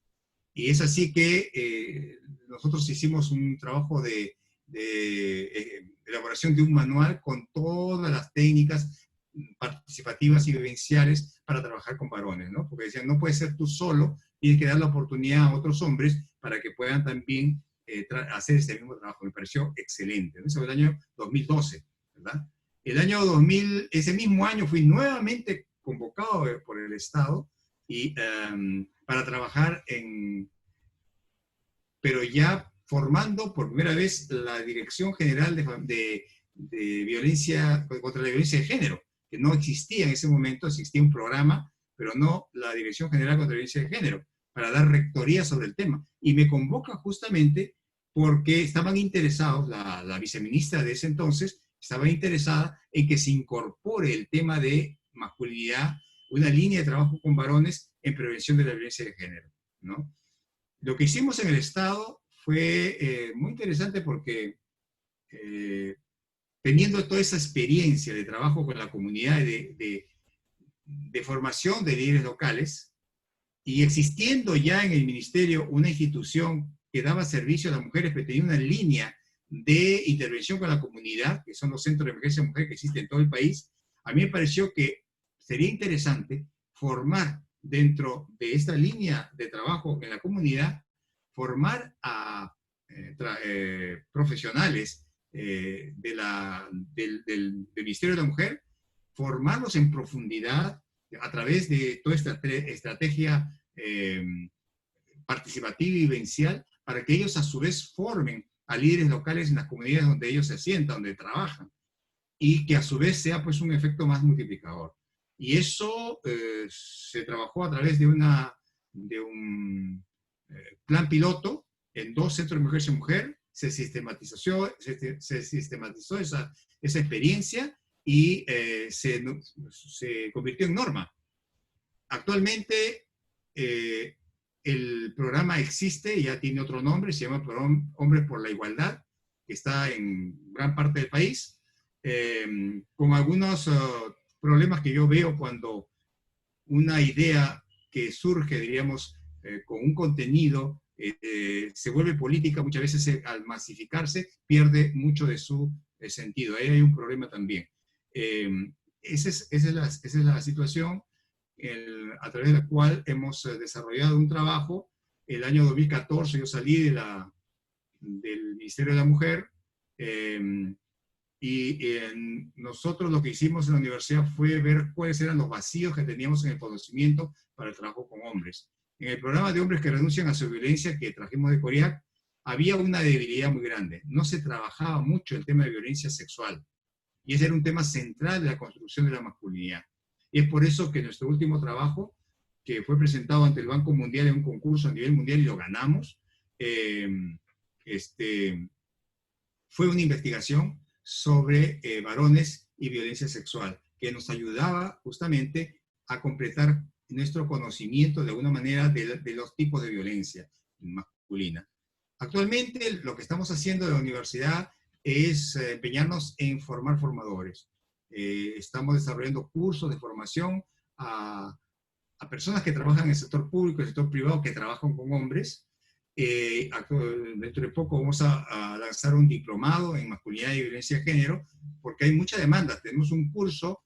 Y es así que nosotros hicimos un trabajo de elaboración de un manual con todas las técnicas participativas y vivenciales para trabajar con varones, ¿no? Porque decían, no puedes ser tú solo, tienes que dar la oportunidad a otros hombres para que puedan también hacer ese mismo trabajo. Me pareció excelente, ¿no? Eso fue el año 2012, ¿verdad? El año 2000, ese mismo año fui nuevamente convocado por el Estado y para trabajar pero ya formando por primera vez la Dirección General de Violencia contra la Violencia de Género, que no existía en ese momento. Existía un programa, pero no la Dirección General contra la Violencia de Género, para dar rectoría sobre el tema. Y me convoca justamente porque estaban interesados, la viceministra de ese entonces estaba interesada en que se incorpore el tema de masculinidad, una línea de trabajo con varones en prevención de la violencia de género, ¿no? Lo que hicimos en el Estado fue muy interesante porque teniendo toda esa experiencia de trabajo con la comunidad, de formación de líderes locales, y existiendo ya en el ministerio una institución que daba servicio a las mujeres, pero tenía una línea de intervención con la comunidad, que son los centros de emergencia de mujer que existen en todo el país, a mí me pareció que sería interesante formar dentro de esta línea de trabajo en la comunidad, formar a profesionales del Ministerio de la Mujer, formarlos en profundidad a través de toda esta estrategia participativa y vivencial, para que ellos a su vez formen a líderes locales en las comunidades donde ellos se sientan, donde trabajan, y que a su vez sea pues un efecto más multiplicador. Y eso se trabajó a través de un plan piloto en 2 centros de emergencia mujer. Se sistematizó esa experiencia y se convirtió en norma. Actualmente el programa existe, ya tiene otro nombre, se llama Hombres por la Igualdad, que está en gran parte del país, con algunos problemas que yo veo cuando una idea que surge, diríamos, con un contenido, se vuelve política. Muchas veces al masificarse pierde mucho de su sentido. Ahí hay un problema también. Esa es la situación a través de la cual hemos desarrollado un trabajo. El año 2014 yo salí del Ministerio de la Mujer, nosotros lo que hicimos en la universidad fue ver cuáles eran los vacíos que teníamos en el conocimiento para el trabajo con hombres. En el programa de hombres que renuncian a su violencia que trajimos de Coriac, había una debilidad muy grande. No se trabajaba mucho el tema de violencia sexual. Y ese era un tema central de la construcción de la masculinidad. Y es por eso que nuestro último trabajo, que fue presentado ante el Banco Mundial en un concurso a nivel mundial y lo ganamos, fue una investigación sobre varones y violencia sexual, que nos ayudaba justamente a completar nuestro conocimiento de alguna manera de los tipos de violencia masculina. Actualmente lo que estamos haciendo en la universidad es empeñarnos en formar formadores. Estamos desarrollando cursos de formación a personas que trabajan en el sector público, el sector privado, que trabajan con hombres. Dentro de poco vamos a lanzar un diplomado en masculinidad y violencia de género, porque hay mucha demanda. Tenemos un curso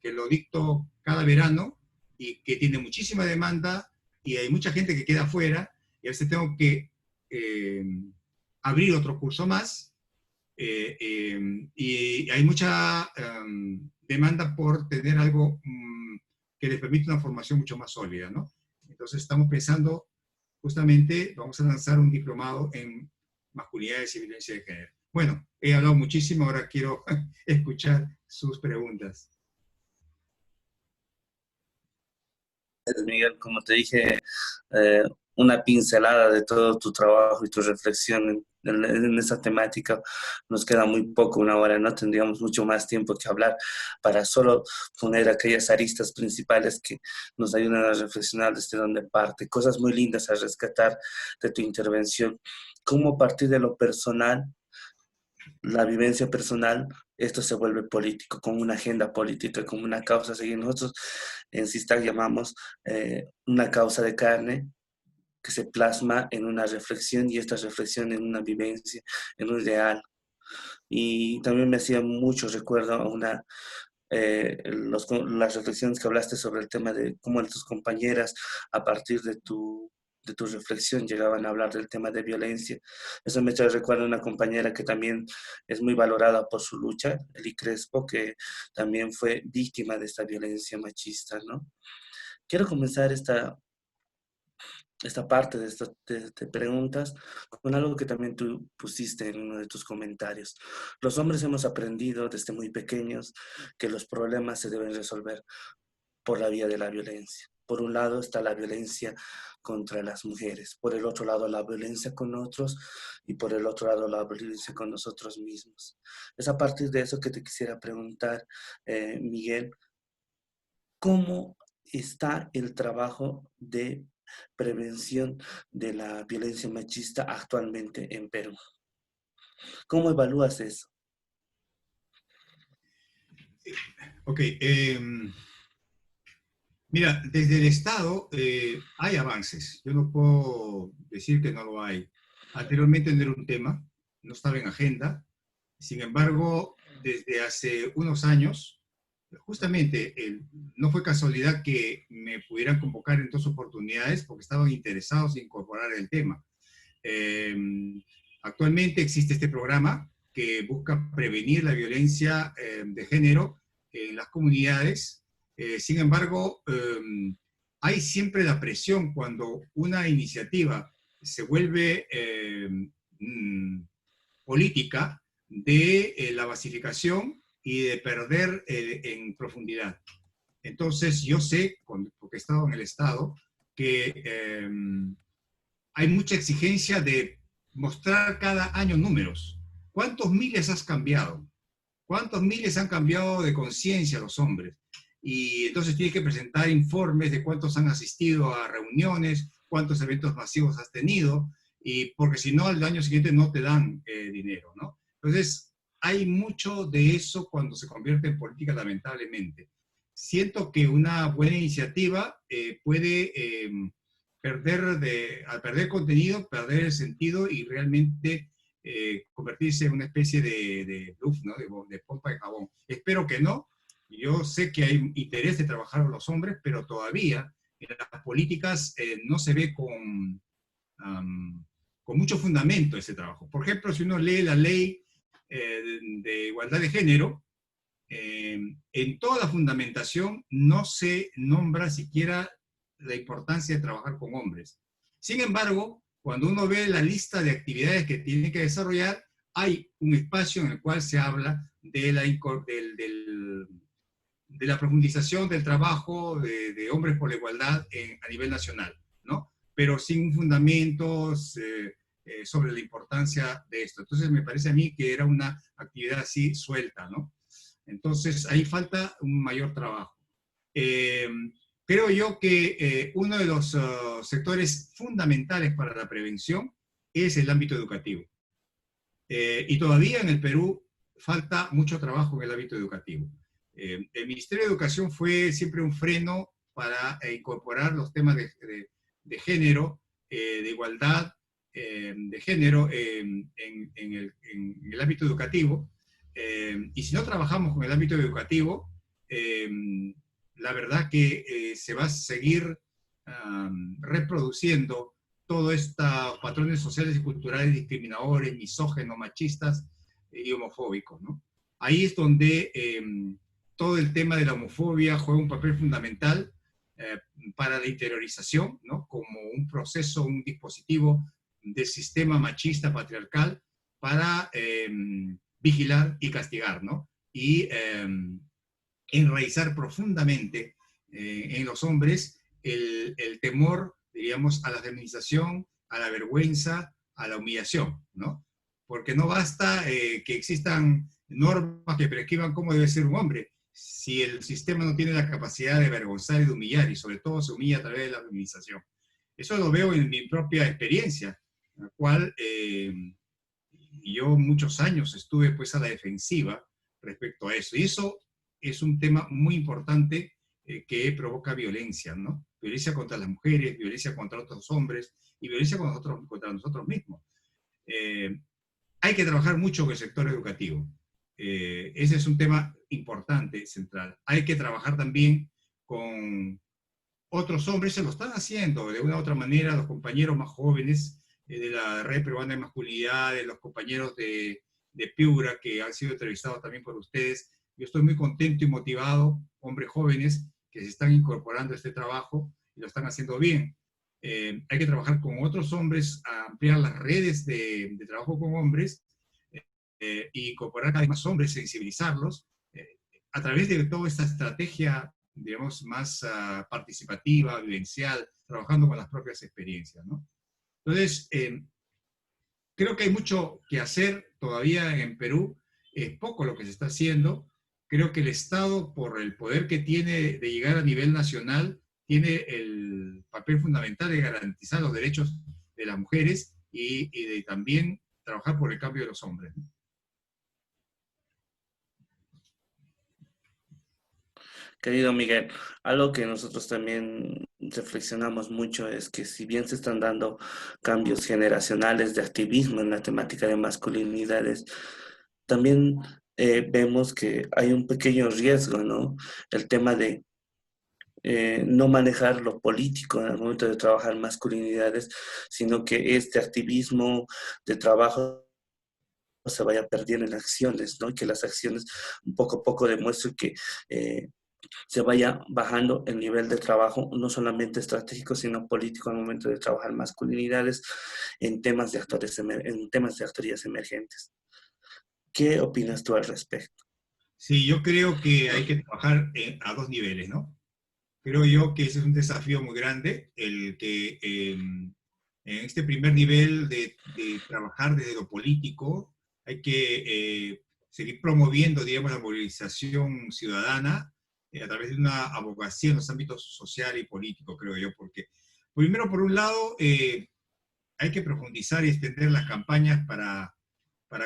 que lo dicto cada verano y que tiene muchísima demanda y hay mucha gente que queda afuera, y a veces tengo que abrir otro curso más, y hay mucha demanda por tener algo que les permita una formación mucho más sólida, ¿no? Entonces estamos pensando, justamente, vamos a lanzar un diplomado en masculinidades y violencia de género. Bueno, he hablado muchísimo, ahora quiero escuchar sus preguntas. Miguel, como te dije, una pincelada de todo tu trabajo y tu reflexión en esa temática. Nos queda muy poco, una hora, ¿no? Tendríamos mucho más tiempo que hablar para solo poner aquellas aristas principales que nos ayudan a reflexionar desde donde parte. Cosas muy lindas a rescatar de tu intervención. Cómo a partir de lo personal, la vivencia personal, esto se vuelve político, como una agenda política, como una causa a seguir. Nosotros en SISTAC llamamos una causa de carne que se plasma en una reflexión, y esta reflexión en una vivencia, en un ideal. Y también me hacía mucho recuerdo a las reflexiones que hablaste sobre el tema de cómo tus compañeras, a partir de tu reflexión, llegaban a hablar del tema de violencia. Eso me trae recuerdo a una compañera que también es muy valorada por su lucha, Eli Crespo, que también fue víctima de esta violencia machista, ¿no? Quiero comenzar esta parte de preguntas con algo que también tú pusiste en uno de tus comentarios. Los hombres hemos aprendido desde muy pequeños que los problemas se deben resolver por la vía de la violencia. Por un lado está la violencia contra las mujeres, por el otro lado la violencia con otros, y por el otro lado la violencia con nosotros mismos. Es a partir de eso que te quisiera preguntar, Miguel, ¿cómo está el trabajo de prevención de la violencia machista actualmente en Perú? ¿Cómo evalúas eso? Ok, mira, desde el Estado hay avances. Yo no puedo decir que no lo hay. Anteriormente no era un tema, no estaba en agenda. Sin embargo, desde hace unos años, justamente no fue casualidad que me pudieran convocar en dos oportunidades porque estaban interesados en incorporar el tema. Actualmente existe este programa que busca prevenir la violencia de género en las comunidades. Sin embargo, hay siempre la presión cuando una iniciativa se vuelve política de la basificación y de perder en profundidad. Entonces, yo sé, porque he estado en el Estado, que hay mucha exigencia de mostrar cada año números. ¿Cuántos miles has cambiado? ¿Cuántos miles han cambiado de conciencia los hombres? Y entonces tienes que presentar informes de cuántos han asistido a reuniones, cuántos eventos masivos has tenido, y porque si no, al año siguiente no te dan dinero, ¿no? Entonces, hay mucho de eso cuando se convierte en política, lamentablemente. Siento que una buena iniciativa puede al perder contenido, perder el sentido y realmente convertirse en una especie de bluff, ¿no? De pompa de jabón. Espero que no. Yo sé que hay interés de trabajar con los hombres, pero todavía en las políticas no se ve con mucho fundamento ese trabajo. Por ejemplo, si uno lee la ley de igualdad de género, en toda la fundamentación no se nombra siquiera la importancia de trabajar con hombres. Sin embargo, cuando uno ve la lista de actividades que tiene que desarrollar, hay un espacio en el cual se habla de la profundización del trabajo de hombres por la igualdad a nivel nacional, ¿no? Pero sin fundamentos sobre la importancia de esto. Entonces me parece a mí que era una actividad así suelta, ¿no? Entonces ahí falta un mayor trabajo. Eh, Creo yo que uno de los sectores fundamentales para la prevención es el ámbito educativo. Y todavía en el Perú falta mucho trabajo en el ámbito educativo. El Ministerio de Educación fue siempre un freno para incorporar los temas de género, de igualdad de género en el ámbito educativo. Y si no trabajamos con el ámbito educativo, eh, la verdad que se va a seguir reproduciendo todos estos patrones sociales y culturales discriminadores, misógenos, machistas y homofóbicos, ¿no? Ahí es donde todo el tema de la homofobia juega un papel fundamental para la interiorización, ¿no? Como un proceso, un dispositivo del sistema machista patriarcal para vigilar y castigar, ¿no? Y enraizar profundamente en los hombres el temor, diríamos, a la feminización, a la vergüenza, a la humillación, ¿no? Porque no basta que existan normas que prescriban cómo debe ser un hombre, si el sistema no tiene la capacidad de avergonzar y de humillar, y sobre todo se humilla a través de la feminización. Eso lo veo en mi propia experiencia, en la cual yo muchos años estuve pues a la defensiva respecto a eso. Y eso es un tema muy importante que provoca violencia, ¿no? Violencia contra las mujeres, violencia contra otros hombres y violencia contra nosotros mismos. Hay que trabajar mucho con el sector educativo. Ese es un tema importante, central. Hay que trabajar también con otros hombres, se lo están haciendo de una u otra manera, los compañeros más jóvenes de la Red Peruana de Masculinidades, los compañeros de Piura, que han sido entrevistados también por ustedes. Yo estoy muy contento y motivado, hombres jóvenes que se están incorporando a este trabajo y lo están haciendo bien. Hay que trabajar con otros hombres, a ampliar las redes de trabajo con hombres y incorporar cada vez más hombres, sensibilizarlos a través de toda esta estrategia, digamos, más participativa, vivencial, trabajando con las propias experiencias, ¿no? Entonces, creo que hay mucho que hacer todavía en Perú, es poco lo que se está haciendo. Creo que el Estado, por el poder que tiene de llegar a nivel nacional, tiene el papel fundamental de garantizar los derechos de las mujeres y de también trabajar por el cambio de los hombres, ¿no? Querido Miguel, algo que nosotros también reflexionamos mucho es que si bien se están dando cambios generacionales de activismo en la temática de masculinidades, también vemos que hay un pequeño riesgo, ¿no? El tema de no manejar lo político en el momento de trabajar masculinidades, sino que este activismo de trabajo se vaya perdiendo en acciones, ¿no? Y que las acciones poco a poco demuestren que se vaya bajando el nivel de trabajo, no solamente estratégico, sino político al momento de trabajar masculinidades en temas de en temas de actorías emergentes. ¿Qué opinas tú al respecto? Sí, yo creo que hay que trabajar a dos niveles, ¿no? Creo yo que ese es un desafío muy grande, el que en este primer nivel de trabajar desde lo político hay que seguir promoviendo, digamos, la movilización ciudadana a través de una abogacía en los ámbitos social y político, creo yo, porque primero, por un lado, hay que profundizar y extender las campañas para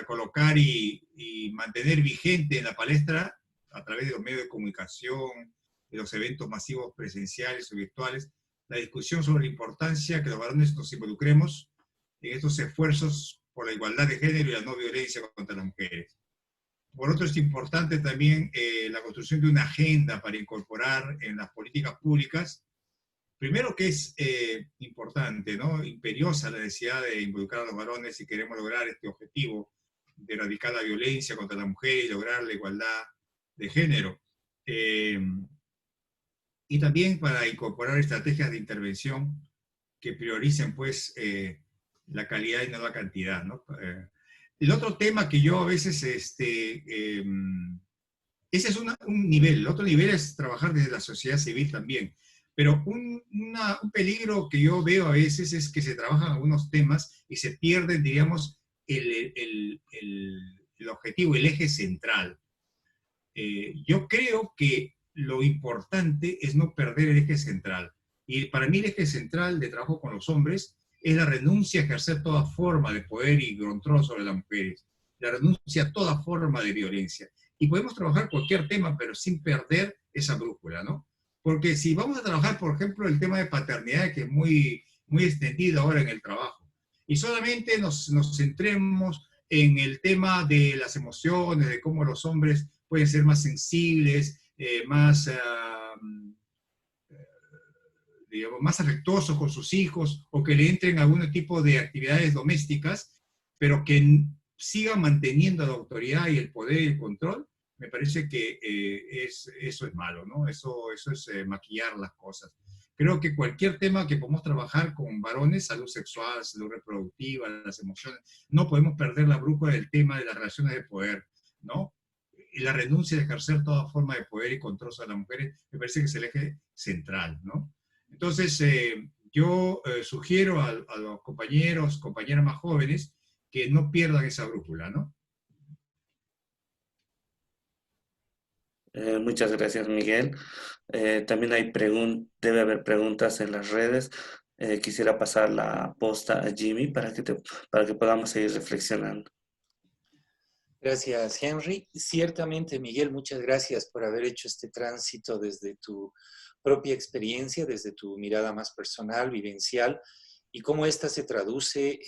colocar y mantener vigente en la palestra a través de los medios de comunicación, de los eventos masivos presenciales o virtuales, la discusión sobre la importancia que los varones nos involucremos en estos esfuerzos por la igualdad de género y la no violencia contra las mujeres. Por otro, es importante también la construcción de una agenda para incorporar en las políticas públicas, primero que es importante, ¿no? Imperiosa la necesidad de involucrar a los varones si queremos lograr este objetivo de erradicar la violencia contra la mujer y lograr la igualdad de género. Y también para incorporar estrategias de intervención que prioricen pues la calidad y no la cantidad, ¿no? El otro tema que yo a veces, ese es un nivel, el otro nivel es trabajar desde la sociedad civil también, pero un peligro que yo veo a veces es que se trabajan algunos temas y se pierden, digamos, el objetivo, el eje central. Yo creo que lo importante es no perder el eje central. Y para mí el eje central de trabajo con los hombres es la renuncia a ejercer toda forma de poder y control sobre las mujeres, la renuncia a toda forma de violencia. Y podemos trabajar cualquier tema, pero sin perder esa brújula, ¿no? Porque si vamos a trabajar, por ejemplo, el tema de paternidad, que es muy extendido ahora en el trabajo, y solamente nos centremos en el tema de las emociones, de cómo los hombres pueden ser más sensibles, más, digamos, más afectuosos con sus hijos, o que le entren algún tipo de actividades domésticas, pero que sigan manteniendo la autoridad y el poder y el control, me parece que eso es malo, ¿no? Eso es maquillar las cosas. Creo que cualquier tema que podamos trabajar con varones, salud sexual, salud reproductiva, las emociones, no podemos perder la brújula del tema de las relaciones de poder, ¿no? Y la renuncia de ejercer toda forma de poder y control sobre las mujeres, me parece que es el eje central, ¿no? Entonces, yo sugiero a los compañeros, compañeras más jóvenes, que no pierdan esa brújula, ¿no? Muchas gracias, Miguel. También debe haber preguntas en las redes. Quisiera pasar la posta a Jimmy para que podamos seguir reflexionando. Gracias, Henry. Ciertamente, Miguel, muchas gracias por haber hecho este tránsito desde tu propia experiencia, desde tu mirada más personal, vivencial, y cómo ésta se traduce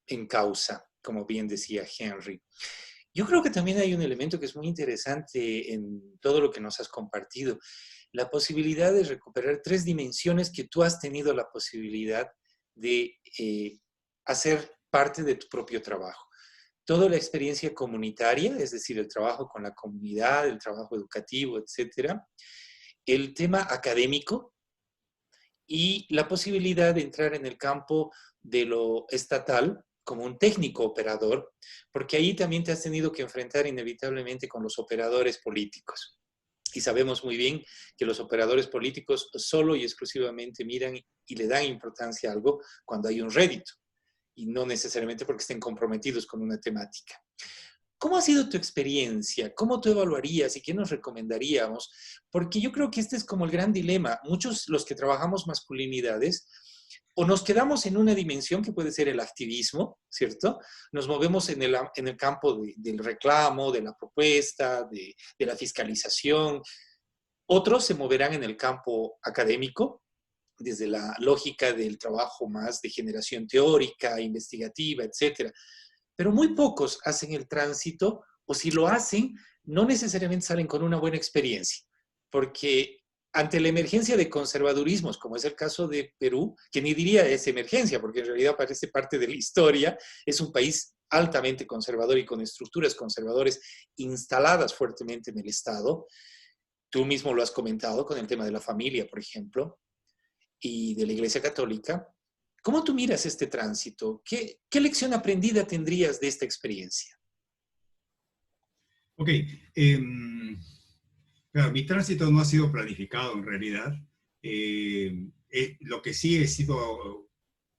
en causa, como bien decía Henry. Yo creo que también hay un elemento que es muy interesante en todo lo que nos has compartido, la posibilidad de recuperar 3 dimensiones que tú has tenido la posibilidad de hacer parte de tu propio trabajo. Toda la experiencia comunitaria, es decir, el trabajo con la comunidad, el trabajo educativo, etcétera, el tema académico y la posibilidad de entrar en el campo de lo estatal como un técnico operador, porque ahí también te has tenido que enfrentar inevitablemente con los operadores políticos. Y sabemos muy bien que los operadores políticos solo y exclusivamente miran y le dan importancia a algo cuando hay un rédito, y no necesariamente porque estén comprometidos con una temática. ¿Cómo ha sido tu experiencia? ¿Cómo tú evaluarías y qué nos recomendaríamos? Porque yo creo que este es como el gran dilema. Muchos, los que trabajamos masculinidades, o nos quedamos en una dimensión que puede ser el activismo, ¿cierto? Nos movemos en el campo del reclamo, de la propuesta, de la fiscalización. Otros se moverán en el campo académico, desde la lógica del trabajo más de generación teórica, investigativa, etcétera. Pero muy pocos hacen el tránsito, o si lo hacen, no necesariamente salen con una buena experiencia, porque ante la emergencia de conservadurismos, como es el caso de Perú, que ni diría es emergencia, porque en realidad parece parte de la historia, es un país altamente conservador y con estructuras conservadoras instaladas fuertemente en el Estado. Tú mismo lo has comentado con el tema de la familia, por ejemplo, y de la Iglesia Católica. ¿Cómo tú miras este tránsito? ¿Qué lección aprendida tendrías de esta experiencia? Ok, claro, mi tránsito no ha sido planificado en realidad. Lo que sí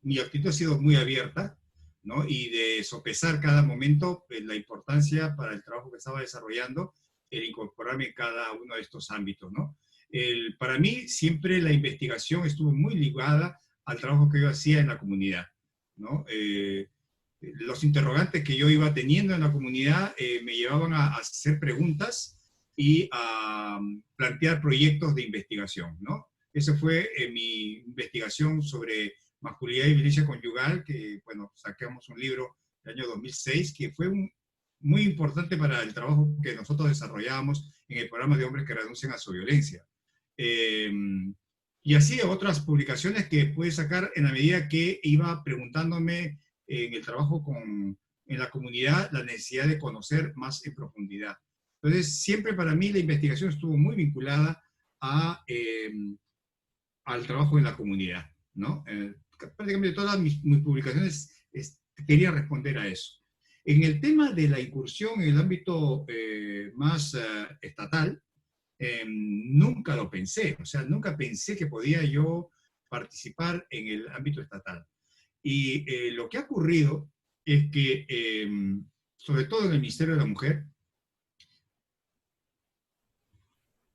mi actitud ha sido muy abierta, ¿no? Y de sopesar cada momento la importancia para el trabajo que estaba desarrollando, el incorporarme en cada uno de estos ámbitos, ¿no? Para mí siempre la investigación estuvo muy ligada al trabajo que yo hacía en la comunidad, ¿no? Los interrogantes que yo iba teniendo en la comunidad me llevaban a hacer preguntas y a plantear proyectos de investigación, ¿no? Esa fue mi investigación sobre masculinidad y violencia conyugal, que, bueno, sacamos un libro el año 2006, que fue muy importante para el trabajo que nosotros desarrollábamos en el programa de hombres que renuncian a su violencia. Y así otras publicaciones que pude sacar en la medida que iba preguntándome en el trabajo en la comunidad la necesidad de conocer más en profundidad. Entonces, siempre para mí la investigación estuvo muy vinculada al trabajo en la comunidad, ¿no? Prácticamente todas mis publicaciones querían responder a eso. En el tema de la incursión en el ámbito más estatal, nunca lo pensé, o sea, nunca pensé que podía yo participar en el ámbito estatal. Y lo que ha ocurrido es que, sobre todo en el Ministerio de la Mujer,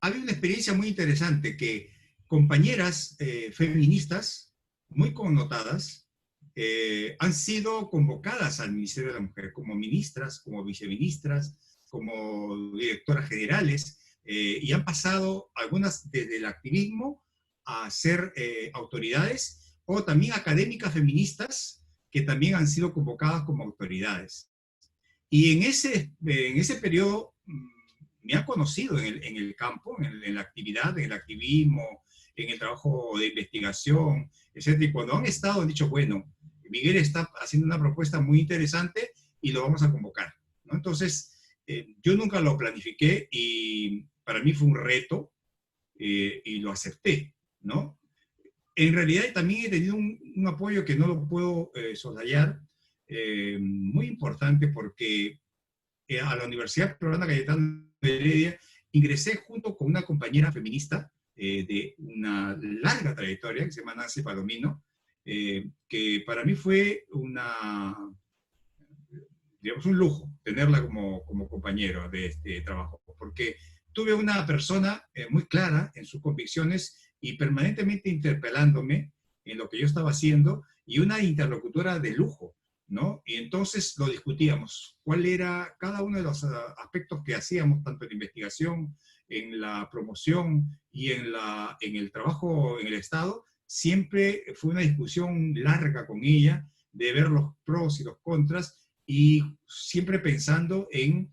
había una experiencia muy interesante que compañeras feministas muy connotadas han sido convocadas al Ministerio de la Mujer como ministras, como viceministras, como directoras generales, y han pasado algunas desde el activismo a ser autoridades, o también académicas feministas que también han sido convocadas como autoridades. Y en ese periodo me han conocido en el campo, en la actividad, en el activismo, en el trabajo de investigación, etc. Y cuando han estado, han dicho, bueno, Miguel está haciendo una propuesta muy interesante y lo vamos a convocar, ¿no? Entonces, yo nunca lo planifiqué y para mí fue un reto y lo acepté, ¿no? En realidad también he tenido un apoyo que no lo puedo soslayar, muy importante porque a la Universidad Peruana Cayetano de Heredia ingresé junto con una compañera feminista de una larga trayectoria que se llama Nancy Palomino, que para mí fue digamos, un lujo tenerla como compañero de este trabajo, porque tuve una persona muy clara en sus convicciones y permanentemente interpelándome en lo que yo estaba haciendo, y una interlocutora de lujo, ¿no? Y entonces lo discutíamos, cuál era cada uno de los aspectos que hacíamos, tanto en la investigación, en la promoción y en el trabajo en el Estado. Siempre fue una discusión larga con ella, de ver los pros y los contras, y siempre pensando en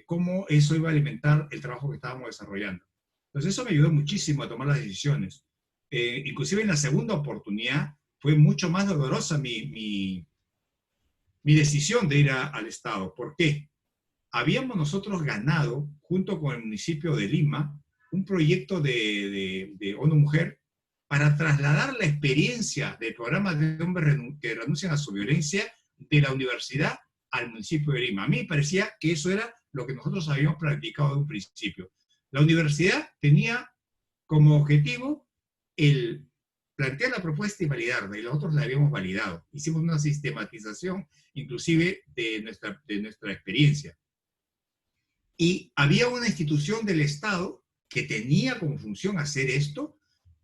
cómo eso iba a alimentar el trabajo que estábamos desarrollando. Entonces eso me ayudó muchísimo a tomar las decisiones. Inclusive en la segunda oportunidad fue mucho más dolorosa mi decisión de ir al Estado. ¿Por qué? Habíamos nosotros ganado, junto con el municipio de Lima, un proyecto de ONU Mujer para trasladar la experiencia del programa de hombres que renuncian a su violencia de la universidad al municipio de Lima. A mí me parecía que eso era lo que nosotros habíamos planificado de un principio. La universidad tenía como objetivo el plantear la propuesta y validarla, y nosotros la habíamos validado. Hicimos una sistematización, inclusive, de nuestra experiencia. Y había una institución del Estado que tenía como función hacer esto,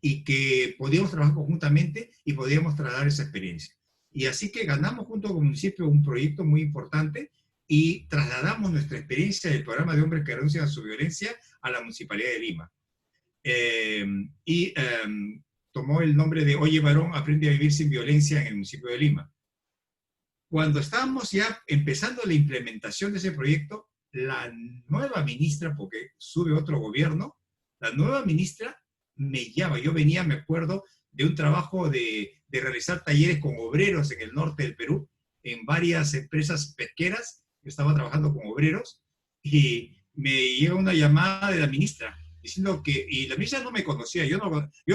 y que podíamos trabajar conjuntamente y podíamos trasladar esa experiencia. Y así que ganamos junto con el municipio un proyecto muy importante y trasladamos nuestra experiencia del programa de hombres que renuncian a su violencia a la Municipalidad de Lima. Tomó el nombre de Oye Varón, aprende a vivir sin violencia en el municipio de Lima. Cuando estábamos ya empezando la implementación de ese proyecto, la nueva ministra, porque sube otro gobierno, la nueva ministra me llama. Yo venía, me acuerdo, de un trabajo de realizar talleres con obreros en el norte del Perú, en varias empresas pesqueras. Yo estaba trabajando con obreros y me llega una llamada de la ministra diciendo que, y la ministra no me conocía, yo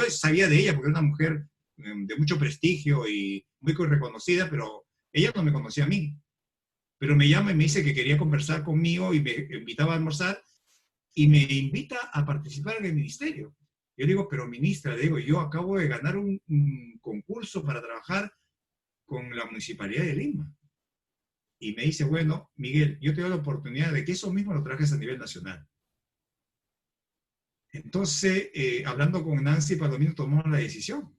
sabía de ella porque era una mujer de mucho prestigio y muy reconocida, pero ella no me conocía a mí. Pero me llama y me dice que quería conversar conmigo y me invitaba a almorzar, y me invita a participar en el ministerio. Yo digo, pero ministra, le digo, yo acabo de ganar un concurso para trabajar con la Municipalidad de Lima. Y me dice, bueno, Miguel, yo te doy la oportunidad de que eso mismo lo trajes a nivel nacional. Entonces, hablando con Nancy Palomino, tomamos la decisión.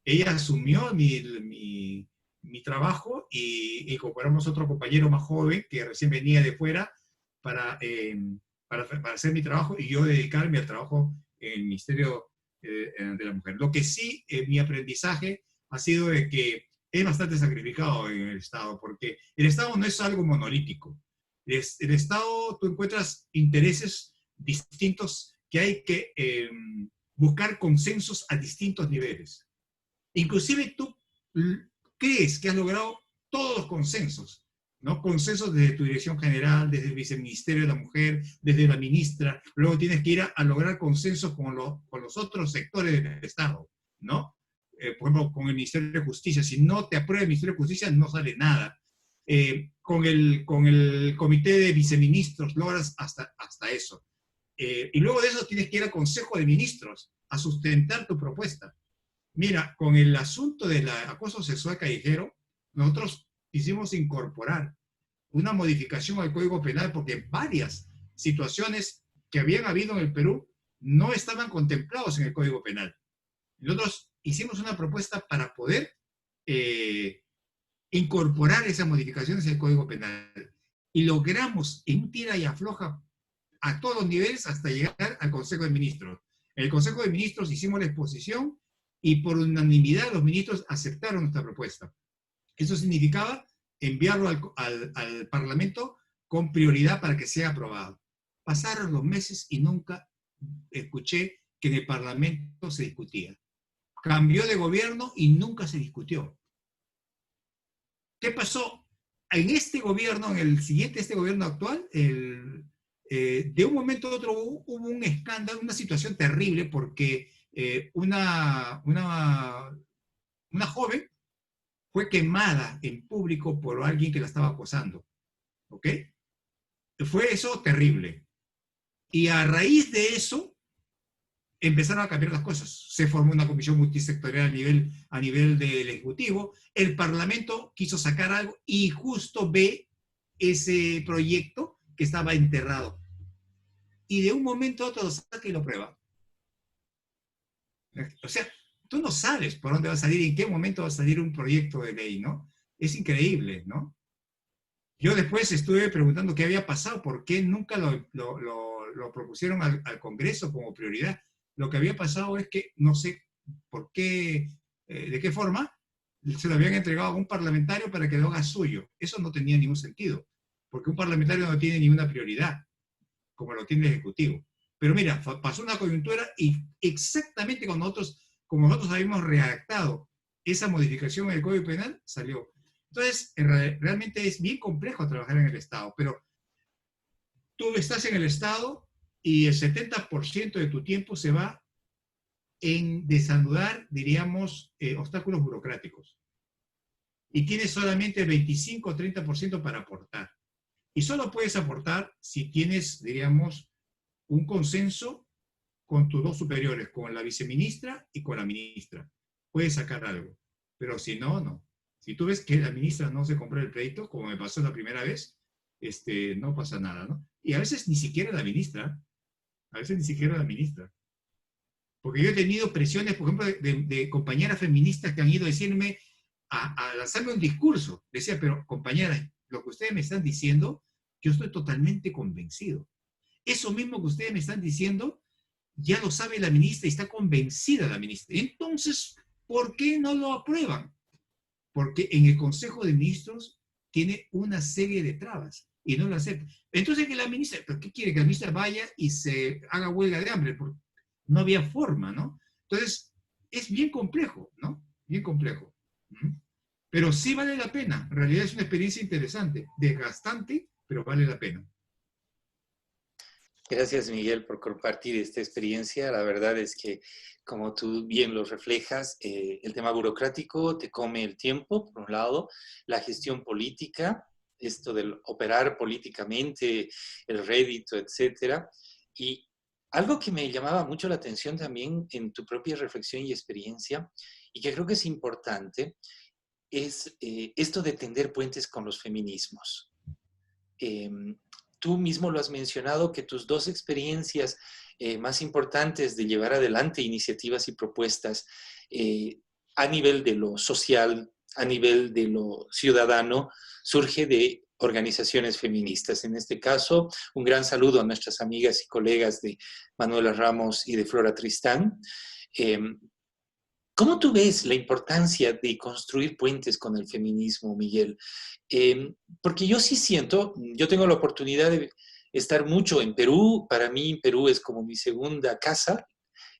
Ella asumió mi trabajo y incorporamos otro compañero más joven que recién venía de fuera para hacer mi trabajo, y yo dedicarme al trabajo en el Ministerio de la Mujer. Lo que sí, mi aprendizaje ha sido de que es bastante sacrificado en el Estado, porque el Estado no es algo monolítico. El Estado, tú encuentras intereses distintos que hay que buscar consensos a distintos niveles. Inclusive tú crees que has logrado todos los consensos, ¿no? Consensos desde tu dirección general, desde el viceministerio de la Mujer, desde la ministra. Luego tienes que ir a lograr consensos con los otros sectores del Estado, ¿no? Por ejemplo, con el Ministerio de Justicia. Si no te aprueba el Ministerio de Justicia, no sale nada. Con el comité de viceministros logras hasta eso. Y luego de eso tienes que ir al Consejo de Ministros a sustentar tu propuesta. Mira, con el asunto del acoso sexual callejero, nosotros quisimos incorporar una modificación al Código Penal, porque varias situaciones que habían habido en el Perú no estaban contemplados en el Código Penal. Nosotros hicimos una propuesta para poder incorporar esas modificaciones en el Código Penal y logramos en un tira y afloja a todos los niveles hasta llegar al Consejo de Ministros. En el Consejo de Ministros hicimos la exposición y por unanimidad los ministros aceptaron nuestra propuesta. Eso significaba enviarlo al Parlamento con prioridad para que sea aprobado. Pasaron los meses y nunca escuché que en el Parlamento se discutía. Cambió de gobierno y nunca se discutió. ¿Qué pasó? En este gobierno, en el siguiente, este gobierno actual, de un momento a otro hubo un escándalo, una situación terrible, porque una joven fue quemada en público por alguien que la estaba acosando. ¿Ok? Fue eso terrible. Y a raíz de eso, empezaron a cambiar las cosas. Se formó una comisión multisectorial a nivel del Ejecutivo. El Parlamento quiso sacar algo y justo ve ese proyecto que estaba enterrado. Y de un momento a otro lo saca y lo prueba. O sea, tú no sabes por dónde va a salir, en qué momento va a salir un proyecto de ley, ¿no? Es increíble, ¿no? Yo después estuve preguntando qué había pasado, por qué nunca lo propusieron al Congreso como prioridad. Lo que había pasado es que, no sé por qué, de qué forma, se lo habían entregado a un parlamentario para que lo haga suyo. Eso no tenía ningún sentido, porque un parlamentario no tiene ninguna prioridad, como lo tiene el Ejecutivo. Pero mira, pasó una coyuntura y exactamente como nosotros habíamos redactado esa modificación en el Código Penal, salió. Entonces, realmente es bien complejo trabajar en el Estado, pero tú estás en el Estado y el 70% de tu tiempo se va en desanudar, diríamos, obstáculos burocráticos. Y tienes solamente el 25 o 30% para aportar. Y solo puedes aportar si tienes, diríamos, un consenso con tus dos superiores, con la viceministra y con la ministra. Puedes sacar algo, pero si no, no. Si tú ves que la ministra no se compró el pleito, como me pasó la primera vez, no pasa nada, ¿no? Y a veces ni siquiera la ministra, Porque yo he tenido presiones, por ejemplo, de compañeras feministas que han ido a decirme, a lanzarme un discurso. Decía, pero compañeras, lo que ustedes me están diciendo, yo estoy totalmente convencido. Eso mismo que ustedes me están diciendo, ya lo sabe la ministra y está convencida la ministra. Entonces, ¿por qué no lo aprueban? Porque en el Consejo de Ministros tiene una serie de trabas y no lo acepta. Entonces, que la ministra, ¿pero qué quiere? Que la ministra vaya y se haga huelga de hambre, porque no había forma, ¿no? Entonces, es bien complejo, ¿no? Bien complejo. Pero sí vale la pena. En realidad es una experiencia interesante, desgastante, pero vale la pena. Gracias, Miguel, por compartir esta experiencia. La verdad es que, como tú bien lo reflejas, el tema burocrático te come el tiempo, por un lado, la gestión política, esto del operar políticamente, el rédito, etcétera. Y algo que me llamaba mucho la atención también en tu propia reflexión y experiencia, y que creo que es importante, es esto de tender puentes con los feminismos. Tú mismo lo has mencionado, que tus dos experiencias más importantes de llevar adelante iniciativas y propuestas a nivel de lo social, a nivel de lo ciudadano, surge de organizaciones feministas. En este caso, un gran saludo a nuestras amigas y colegas de Manuela Ramos y de Flora Tristán. ¿Cómo tú ves la importancia de construir puentes con el feminismo, Miguel? Porque yo sí siento, yo tengo la oportunidad de estar mucho en Perú. Para mí Perú es como mi segunda casa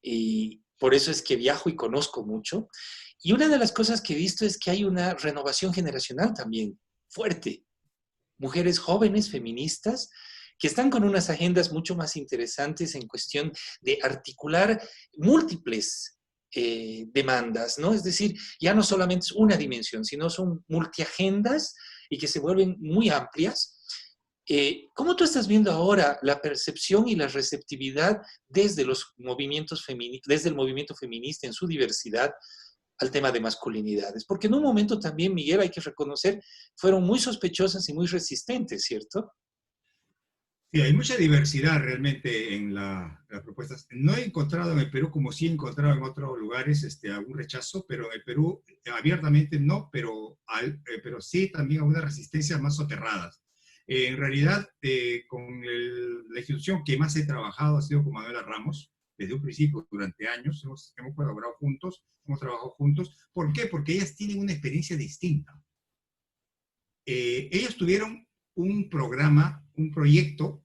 y por eso es que viajo y conozco mucho. Y una de las cosas que he visto es que hay una renovación generacional también fuerte. Mujeres jóvenes, feministas, que están con unas agendas mucho más interesantes en cuestión de articular múltiples demandas, ¿no? Es decir, ya no solamente es una dimensión, sino son multiagendas y que se vuelven muy amplias. ¿Cómo tú estás viendo ahora la percepción y la receptividad desde los movimientos desde el movimiento feminista en su diversidad al tema de masculinidades? Porque en un momento también, Miguel, hay que reconocer, fueron muy sospechosas y muy resistentes, ¿cierto? Sí, hay mucha diversidad realmente en las propuestas. No he encontrado en el Perú, como sí he encontrado en otros lugares, algún rechazo, pero en el Perú abiertamente no, pero sí también algunas resistencias más soterradas. En realidad, la institución que más he trabajado ha sido con Manuela Ramos, desde un principio, durante años, hemos colaborado juntos, hemos trabajado juntos. ¿Por qué? Porque ellas tienen una experiencia distinta. Ellas tuvieron un programa, un proyecto,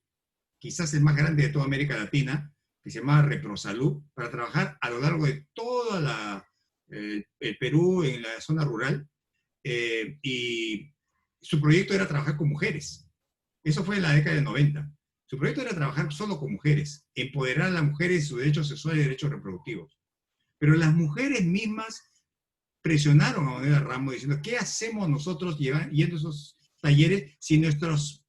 quizás el más grande de toda América Latina, que se llamaba Reprosalud, para trabajar a lo largo de toda el Perú, en la zona rural, y su proyecto era trabajar con mujeres. Eso fue en la década del 90. Su proyecto era trabajar solo con mujeres, empoderar a las mujeres en sus derechos sexuales y derechos reproductivos. Pero las mujeres mismas presionaron a Manuela Ramos diciendo, ¿qué hacemos nosotros yendo a esos talleres si nuestras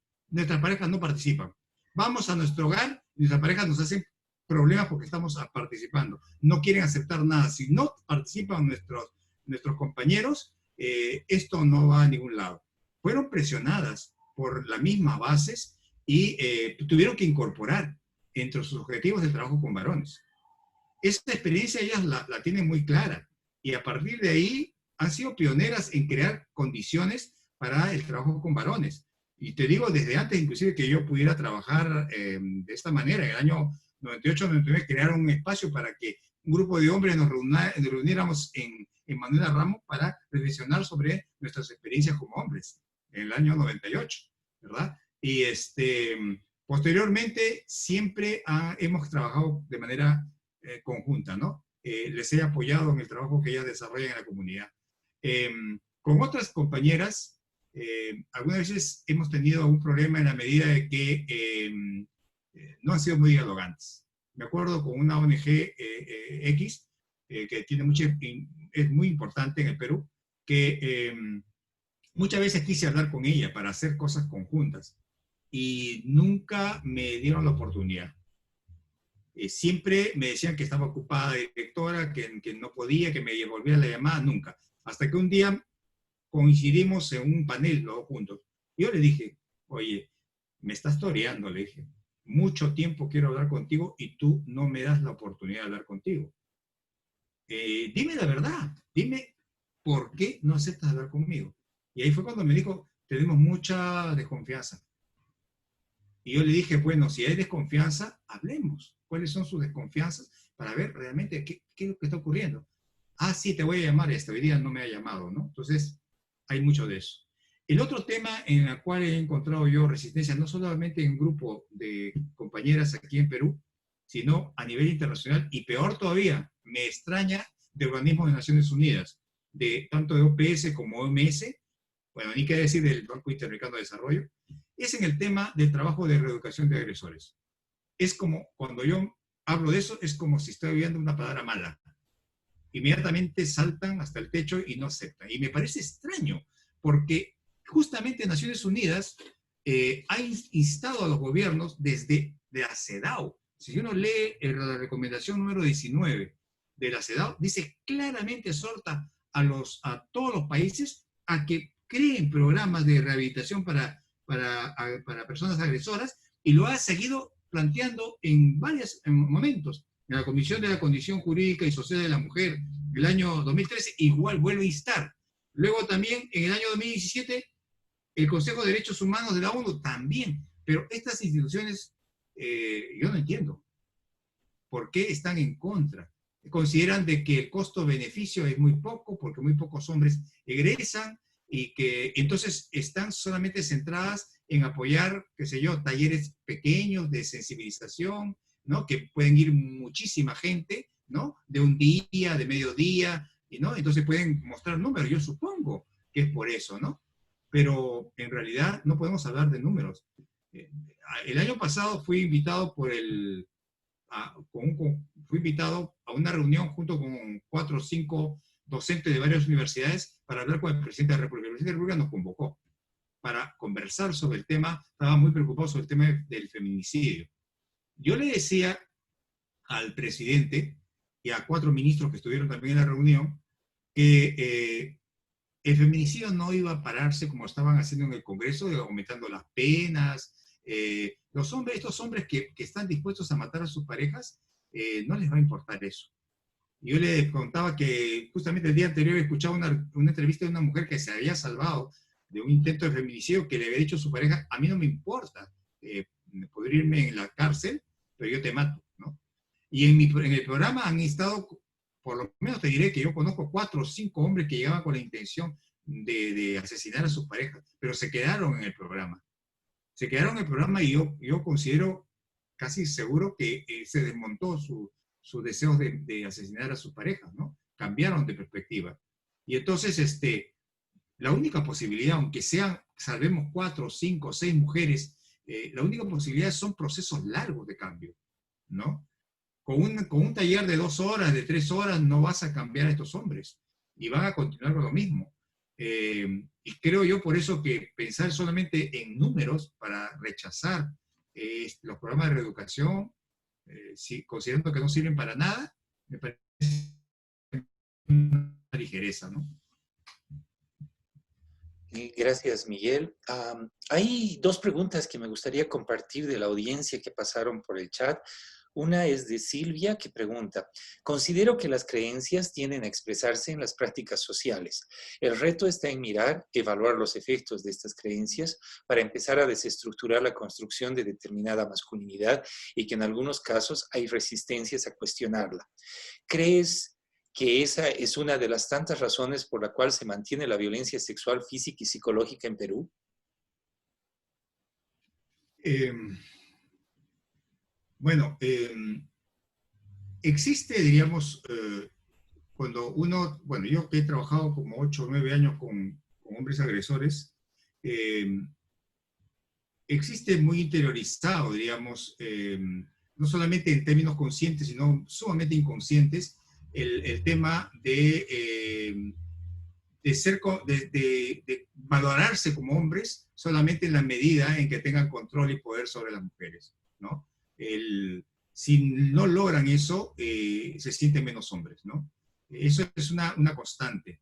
parejas no participan? Vamos a nuestro hogar y nuestras parejas nos hacen problemas porque estamos participando. No quieren aceptar nada. Si no participan nuestros compañeros, esto no va a ningún lado. Fueron presionadas por las mismas bases y tuvieron que incorporar entre sus objetivos el trabajo con varones. Esta experiencia ellas la tienen muy clara y a partir de ahí han sido pioneras en crear condiciones para el trabajo con varones. Y te digo, desde antes inclusive que yo pudiera trabajar de esta manera, en el año 98-99 crearon un espacio para que un grupo de hombres nos reuniéramos en Manuela Ramos para reflexionar sobre nuestras experiencias como hombres, en el año 98, ¿verdad? Y posteriormente siempre hemos trabajado de manera conjunta, ¿no? Les he apoyado en el trabajo que ellas desarrollan en la comunidad. Con otras compañeras, algunas veces hemos tenido algún problema en la medida de que no han sido muy dialogantes. Me acuerdo con una ONG X, que es muy importante en el Perú, que muchas veces quise hablar con ella para hacer cosas conjuntas y nunca me dieron la oportunidad. Siempre me decían que estaba ocupada de directora, que no podía, que me devolviera la llamada, nunca. Hasta que un día coincidimos en un panel los dos juntos. Yo le dije, oye, me estás toreando, le dije. Mucho tiempo quiero hablar contigo y tú no me das la oportunidad de hablar contigo. Dime la verdad, dime por qué no aceptas hablar conmigo. Y ahí fue cuando me dijo, tenemos mucha desconfianza. Y yo le dije, bueno, si hay desconfianza, hablemos. ¿Cuáles son sus desconfianzas? Para ver realmente qué es lo que está ocurriendo. Ah, sí, te voy a llamar, hoy día no me ha llamado, ¿no? Entonces, hay mucho de eso. El otro tema en el cual he encontrado yo resistencia, no solamente en un grupo de compañeras aquí en Perú, sino a nivel internacional, y peor todavía, me extraña de organismos de Naciones Unidas, tanto de OPS como OMS, bueno, ni qué decir del Banco Interamericano de Desarrollo, es en el tema del trabajo de reeducación de agresores. Es como, cuando yo hablo de eso, es como si estoy viendo una palabra mala. Inmediatamente saltan hasta el techo y no aceptan. Y me parece extraño, porque justamente Naciones Unidas ha instado a los gobiernos desde la CEDAW. Si uno lee la recomendación número 19 de la CEDAW, dice claramente, exhorta a todos los países a que creen programas de rehabilitación para personas agresoras, y lo ha seguido planteando en varios momentos. En la Comisión de la Condición Jurídica y Social de la Mujer del año 2013, igual vuelve a instar. Luego también, en el año 2017, el Consejo de Derechos Humanos de la ONU también. Pero estas instituciones, yo no entiendo por qué están en contra. Consideran de que el costo-beneficio es muy poco, porque muy pocos hombres egresan, y que entonces están solamente centradas en apoyar, qué sé yo, talleres pequeños de sensibilización, ¿no? Que pueden ir muchísima gente, ¿no? De un día, de mediodía, ¿no? Entonces pueden mostrar números, yo supongo que es por eso, ¿no? Pero en realidad no podemos hablar de números. El año pasado fui invitado fui invitado a una reunión junto con 4 o 5 docentes de varias universidades para hablar con el presidente de la República. El presidente de la República nos convocó para conversar sobre el tema, estaba muy preocupado sobre el tema del feminicidio. Yo le decía al presidente y a 4 ministros que estuvieron también en la reunión que el feminicidio no iba a pararse como estaban haciendo en el Congreso, aumentando las penas, Estos hombres que están dispuestos a matar a sus parejas, no les va a importar eso. Yo le contaba que justamente el día anterior he escuchado una entrevista de una mujer que se había salvado de un intento de feminicidio que le había dicho a su pareja: a mí no me importa pudrirme en la cárcel, pero yo te mato, ¿no? Y en el programa han estado, por lo menos te diré que yo conozco 4 o 5 hombres que llegaban con la intención de asesinar a sus parejas, pero se quedaron en el programa. Se quedaron en el programa y yo considero casi seguro que se desmontó sus deseos de asesinar a sus parejas, ¿no? Cambiaron de perspectiva. Y entonces, la única posibilidad, aunque sean, salvemos 4, 5, 6 mujeres, la única posibilidad son procesos largos de cambio, ¿no? Con un taller de 2 horas, de 3 horas, no vas a cambiar a estos hombres y van a continuar con lo mismo. Y creo yo por eso que pensar solamente en números para rechazar los programas de reeducación, considerando que no sirven para nada, me parece una ligereza, ¿no? Gracias, Miguel. Hay 2 preguntas que me gustaría compartir de la audiencia que pasaron por el chat. Una es de Silvia, que pregunta: considero que las creencias tienden a expresarse en las prácticas sociales. El reto está en mirar, evaluar los efectos de estas creencias para empezar a desestructurar la construcción de determinada masculinidad y que en algunos casos hay resistencias a cuestionarla. ¿Crees que esa es una de las tantas razones por la cual se mantiene la violencia sexual, física y psicológica en Perú? Bueno, existe, diríamos, cuando bueno, yo que he trabajado como 8 o 9 años con hombres agresores, existe muy interiorizado, diríamos, no solamente en términos conscientes, sino sumamente inconscientes, el tema de valorarse como hombres solamente en la medida en que tengan control y poder sobre las mujeres, ¿no? Si no logran eso, se sienten menos hombres, ¿no? Eso es una constante.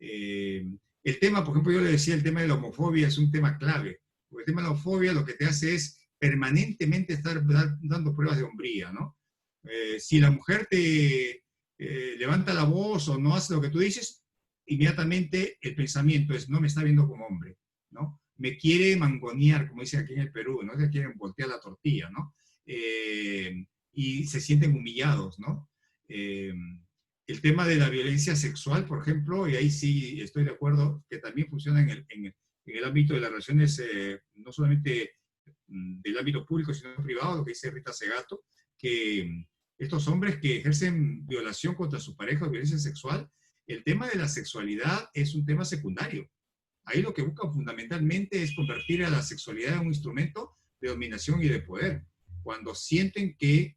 El tema, por ejemplo, yo le decía, el tema de la homofobia es un tema clave, porque el tema de la homofobia lo que te hace es permanentemente estar dando pruebas de hombría, ¿no? Si la mujer te levanta la voz o no hace lo que tú dices, inmediatamente el pensamiento es: no me está viendo como hombre, ¿no? Me quiere mangonear, como dicen aquí en el Perú, ¿no? Que quieren voltear la tortilla, ¿no? Y se sienten humillados, ¿no? El tema de la violencia sexual, por ejemplo, y ahí sí estoy de acuerdo, que también funciona en el ámbito de las relaciones, no solamente del ámbito público, sino privado, lo que dice Rita Segato, que estos hombres que ejercen violación contra su pareja o violencia sexual, el tema de la sexualidad es un tema secundario. Ahí lo que buscan fundamentalmente es convertir a la sexualidad en un instrumento de dominación y de poder. Cuando sienten que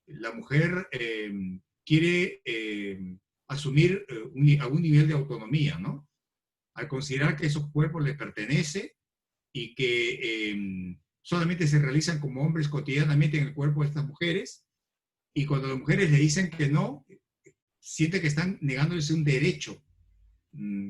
la mujer quiere asumir algún nivel de autonomía, ¿no? Al considerar que esos cuerpos les pertenecen y que solamente se realizan como hombres cotidianamente en el cuerpo de estas mujeres, y cuando las mujeres le dicen que no, siente que están negándoles un derecho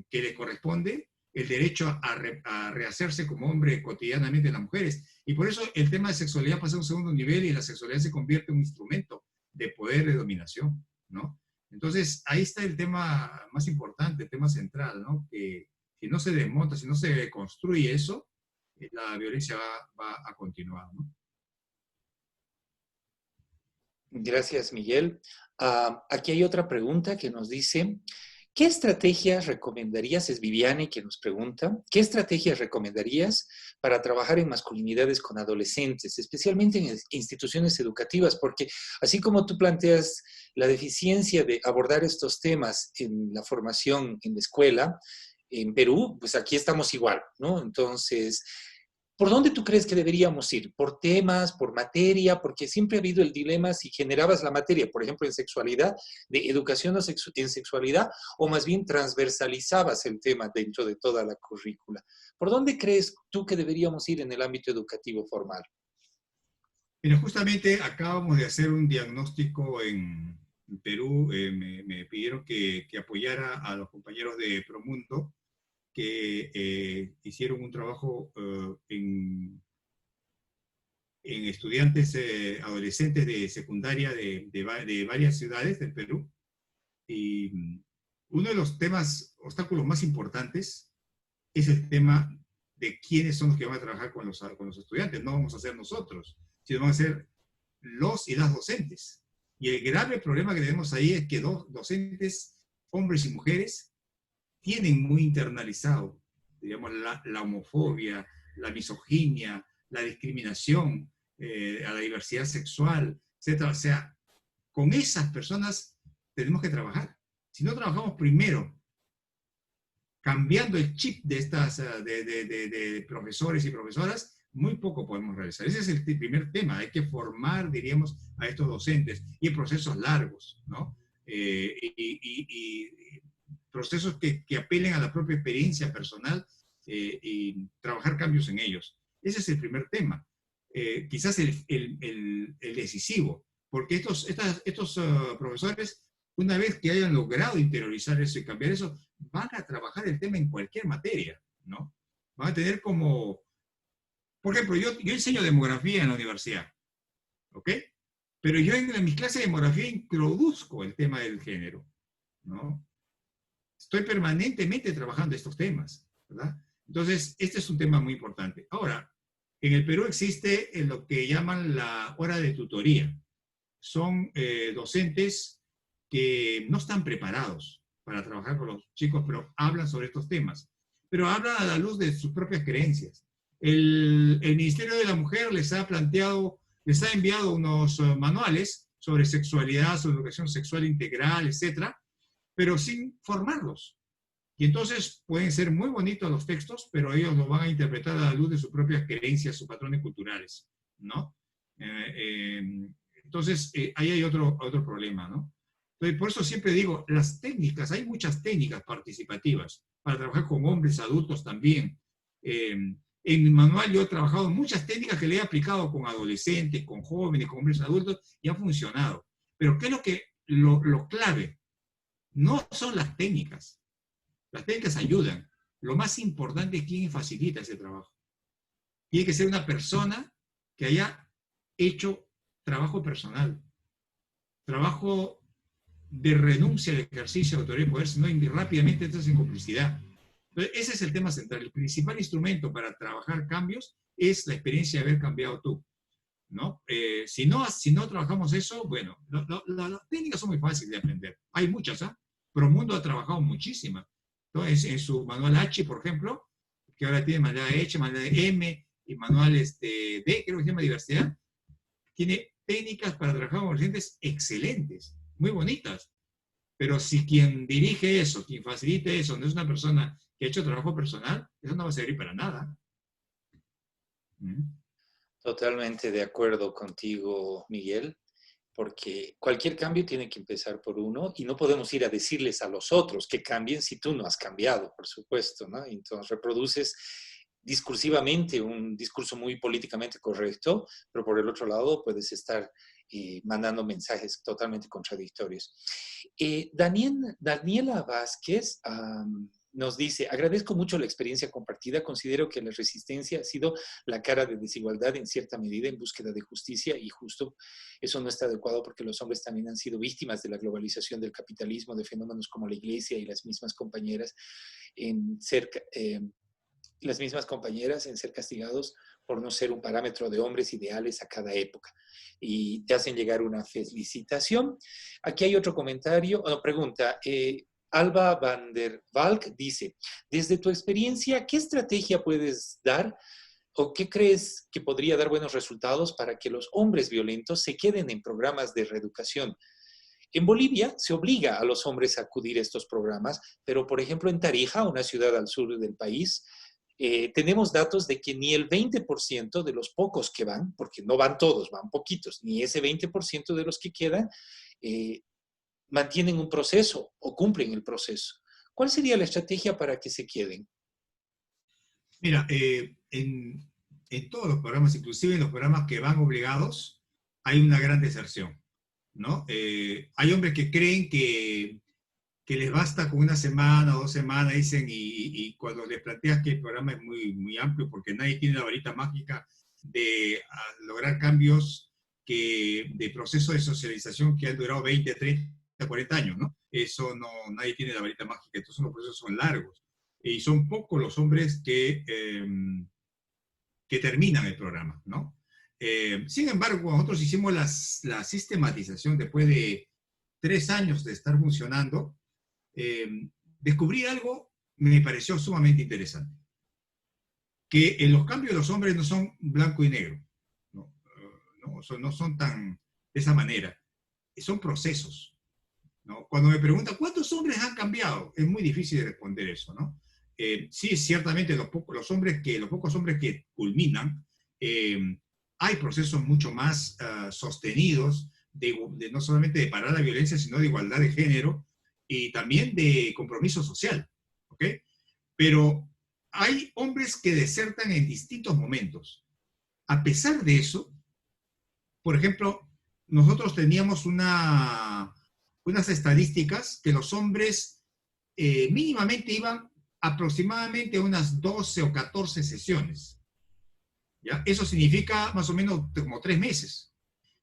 que les corresponde, el derecho a rehacerse como hombre cotidianamente en las mujeres. Y por eso el tema de sexualidad pasa a un segundo nivel y la sexualidad se convierte en un instrumento de poder, de dominación, ¿no? Entonces, ahí está el tema más importante, el tema central, ¿no? Que si no se desmonta, si no se construye eso, la violencia va a continuar, ¿no? Gracias, Miguel. Aquí hay otra pregunta que nos dice: ¿qué estrategias recomendarías? Es Viviane que nos pregunta: ¿qué estrategias recomendarías para trabajar en masculinidades con adolescentes, especialmente en instituciones educativas? Porque así como tú planteas la deficiencia de abordar estos temas en la formación en la escuela, en Perú, pues aquí estamos igual, ¿no? Entonces, ¿por dónde tú crees que deberíamos ir? ¿Por temas, por materia? Porque siempre ha habido el dilema si generabas la materia, por ejemplo, en sexualidad, de educación en sexualidad, o más bien transversalizabas el tema dentro de toda la currícula. ¿Por dónde crees tú que deberíamos ir en el ámbito educativo formal? Mira, justamente acabamos de hacer un diagnóstico en Perú. Me pidieron que apoyara a los compañeros de Promundo que hicieron un trabajo en estudiantes adolescentes de secundaria de varias ciudades del Perú. Y uno de los obstáculos más importantes es el tema de quiénes son los que van a trabajar con los estudiantes. No vamos a ser nosotros, sino van a ser los y las docentes. Y el grave problema que tenemos ahí es que docentes, hombres y mujeres, tienen muy internalizado, digamos, la homofobia, la misoginia, la discriminación, a la diversidad sexual, etc. O sea, con esas personas tenemos que trabajar. Si no trabajamos primero cambiando el chip de estas de profesores y profesoras, muy poco podemos realizar. Ese es el primer tema. Hay que formar, diríamos, a estos docentes y en procesos largos, ¿no? Y procesos que apelen a la propia experiencia personal y trabajar cambios en ellos. Ese es el primer tema. Quizás el decisivo, porque estos profesores, una vez que hayan logrado interiorizar eso y cambiar eso, van a trabajar el tema en cualquier materia, ¿no? Van a tener como... Por ejemplo, yo enseño demografía en la universidad, ¿ok? Pero yo en mis clases de demografía introduzco el tema del género, ¿no? Estoy permanentemente trabajando estos temas, ¿verdad? Entonces, este es un tema muy importante. Ahora, en el Perú existe lo que llaman la hora de tutoría. Son docentes que no están preparados para trabajar con los chicos, pero hablan sobre estos temas. Pero hablan a la luz de sus propias creencias. El Ministerio de la Mujer les ha enviado unos manuales sobre sexualidad, sobre educación sexual integral, etcétera, pero sin formarlos. Y entonces pueden ser muy bonitos los textos, pero ellos los van a interpretar a la luz de sus propias creencias, sus patrones culturales, ¿no? Entonces, ahí hay otro problema, ¿no? Entonces, por eso siempre digo, las técnicas, hay muchas técnicas participativas para trabajar con hombres adultos también. En mi manual yo he trabajado muchas técnicas que le he aplicado con adolescentes, con jóvenes, con hombres adultos, y ha funcionado. Pero ¿qué es lo clave? No son las técnicas. Las técnicas ayudan. Lo más importante es quién facilita ese trabajo. Tiene que ser una persona que haya hecho trabajo personal, trabajo de renuncia al ejercicio de autoridad y poder, sino rápidamente entras en complicidad. Entonces, ese es el tema central. El principal instrumento para trabajar cambios es la experiencia de haber cambiado tú, ¿no? Si no trabajamos eso, bueno, las técnicas son muy fáciles de aprender. Hay muchas, ¿ah? Pero el mundo ha trabajado muchísimas. Entonces, en su manual H, por ejemplo, que ahora tiene manual H, manual M y manual D, creo que se llama diversidad, tiene técnicas para trabajar con adolescentes excelentes, muy bonitas. Pero si quien dirige eso, quien facilite eso, no es una persona que ha hecho trabajo personal, eso no va a servir para nada. Totalmente de acuerdo contigo, Miguel, porque cualquier cambio tiene que empezar por uno y no podemos ir a decirles a los otros que cambien si tú no has cambiado, por supuesto, ¿no? Entonces reproduces discursivamente un discurso muy políticamente correcto, pero por el otro lado puedes estar mandando mensajes totalmente contradictorios. Daniela Vázquez nos dice, agradezco mucho la experiencia compartida, considero que la resistencia ha sido la cara de desigualdad en cierta medida en búsqueda de justicia y justo eso no está adecuado porque los hombres también han sido víctimas de la globalización del capitalismo, de fenómenos como la iglesia y las mismas compañeras en ser castigados por no ser un parámetro de hombres ideales a cada época. Y te hacen llegar una felicitación. Aquí hay otro comentario, pregunta. Alba van der Valk dice, desde tu experiencia, ¿qué estrategia puedes dar o qué crees que podría dar buenos resultados para que los hombres violentos se queden en programas de reeducación? En Bolivia se obliga a los hombres a acudir a estos programas, pero por ejemplo en Tarija, una ciudad al sur del país, tenemos datos de que ni el 20% de los pocos que van, porque no van todos, van poquitos, ni ese 20% de los que quedan mantienen un proceso o cumplen el proceso. ¿Cuál sería la estrategia para que se queden? Mira, en todos los programas, inclusive en los programas que van obligados, hay una gran deserción, ¿no? Hay hombres que creen que que les basta con una semana o 2 semanas, dicen, y cuando les planteas que el programa es muy, muy amplio, porque nadie tiene la varita mágica de lograr cambios de proceso de socialización que han durado 20, 30, 40 años, ¿no? Eso no, nadie tiene la varita mágica, entonces los procesos son largos. Y son pocos los hombres que terminan el programa, ¿no? Sin embargo, nosotros hicimos la sistematización después de 3 años de estar funcionando. Descubrí algo que me pareció sumamente interesante, que los cambios de los hombres no son blanco y negro, no son tan de esa manera, son procesos, ¿no? Cuando me preguntan cuántos hombres han cambiado, es muy difícil de responder eso, ¿no? Sí, ciertamente los pocos hombres que culminan, hay procesos mucho más sostenidos no solamente de parar la violencia, sino de igualdad de género y también de compromiso social, ¿ok? Pero hay hombres que desertan en distintos momentos. A pesar de eso, por ejemplo, nosotros teníamos unas estadísticas que los hombres mínimamente iban aproximadamente a unas 12 o 14 sesiones. ¿Ya? Eso significa más o menos como 3 meses.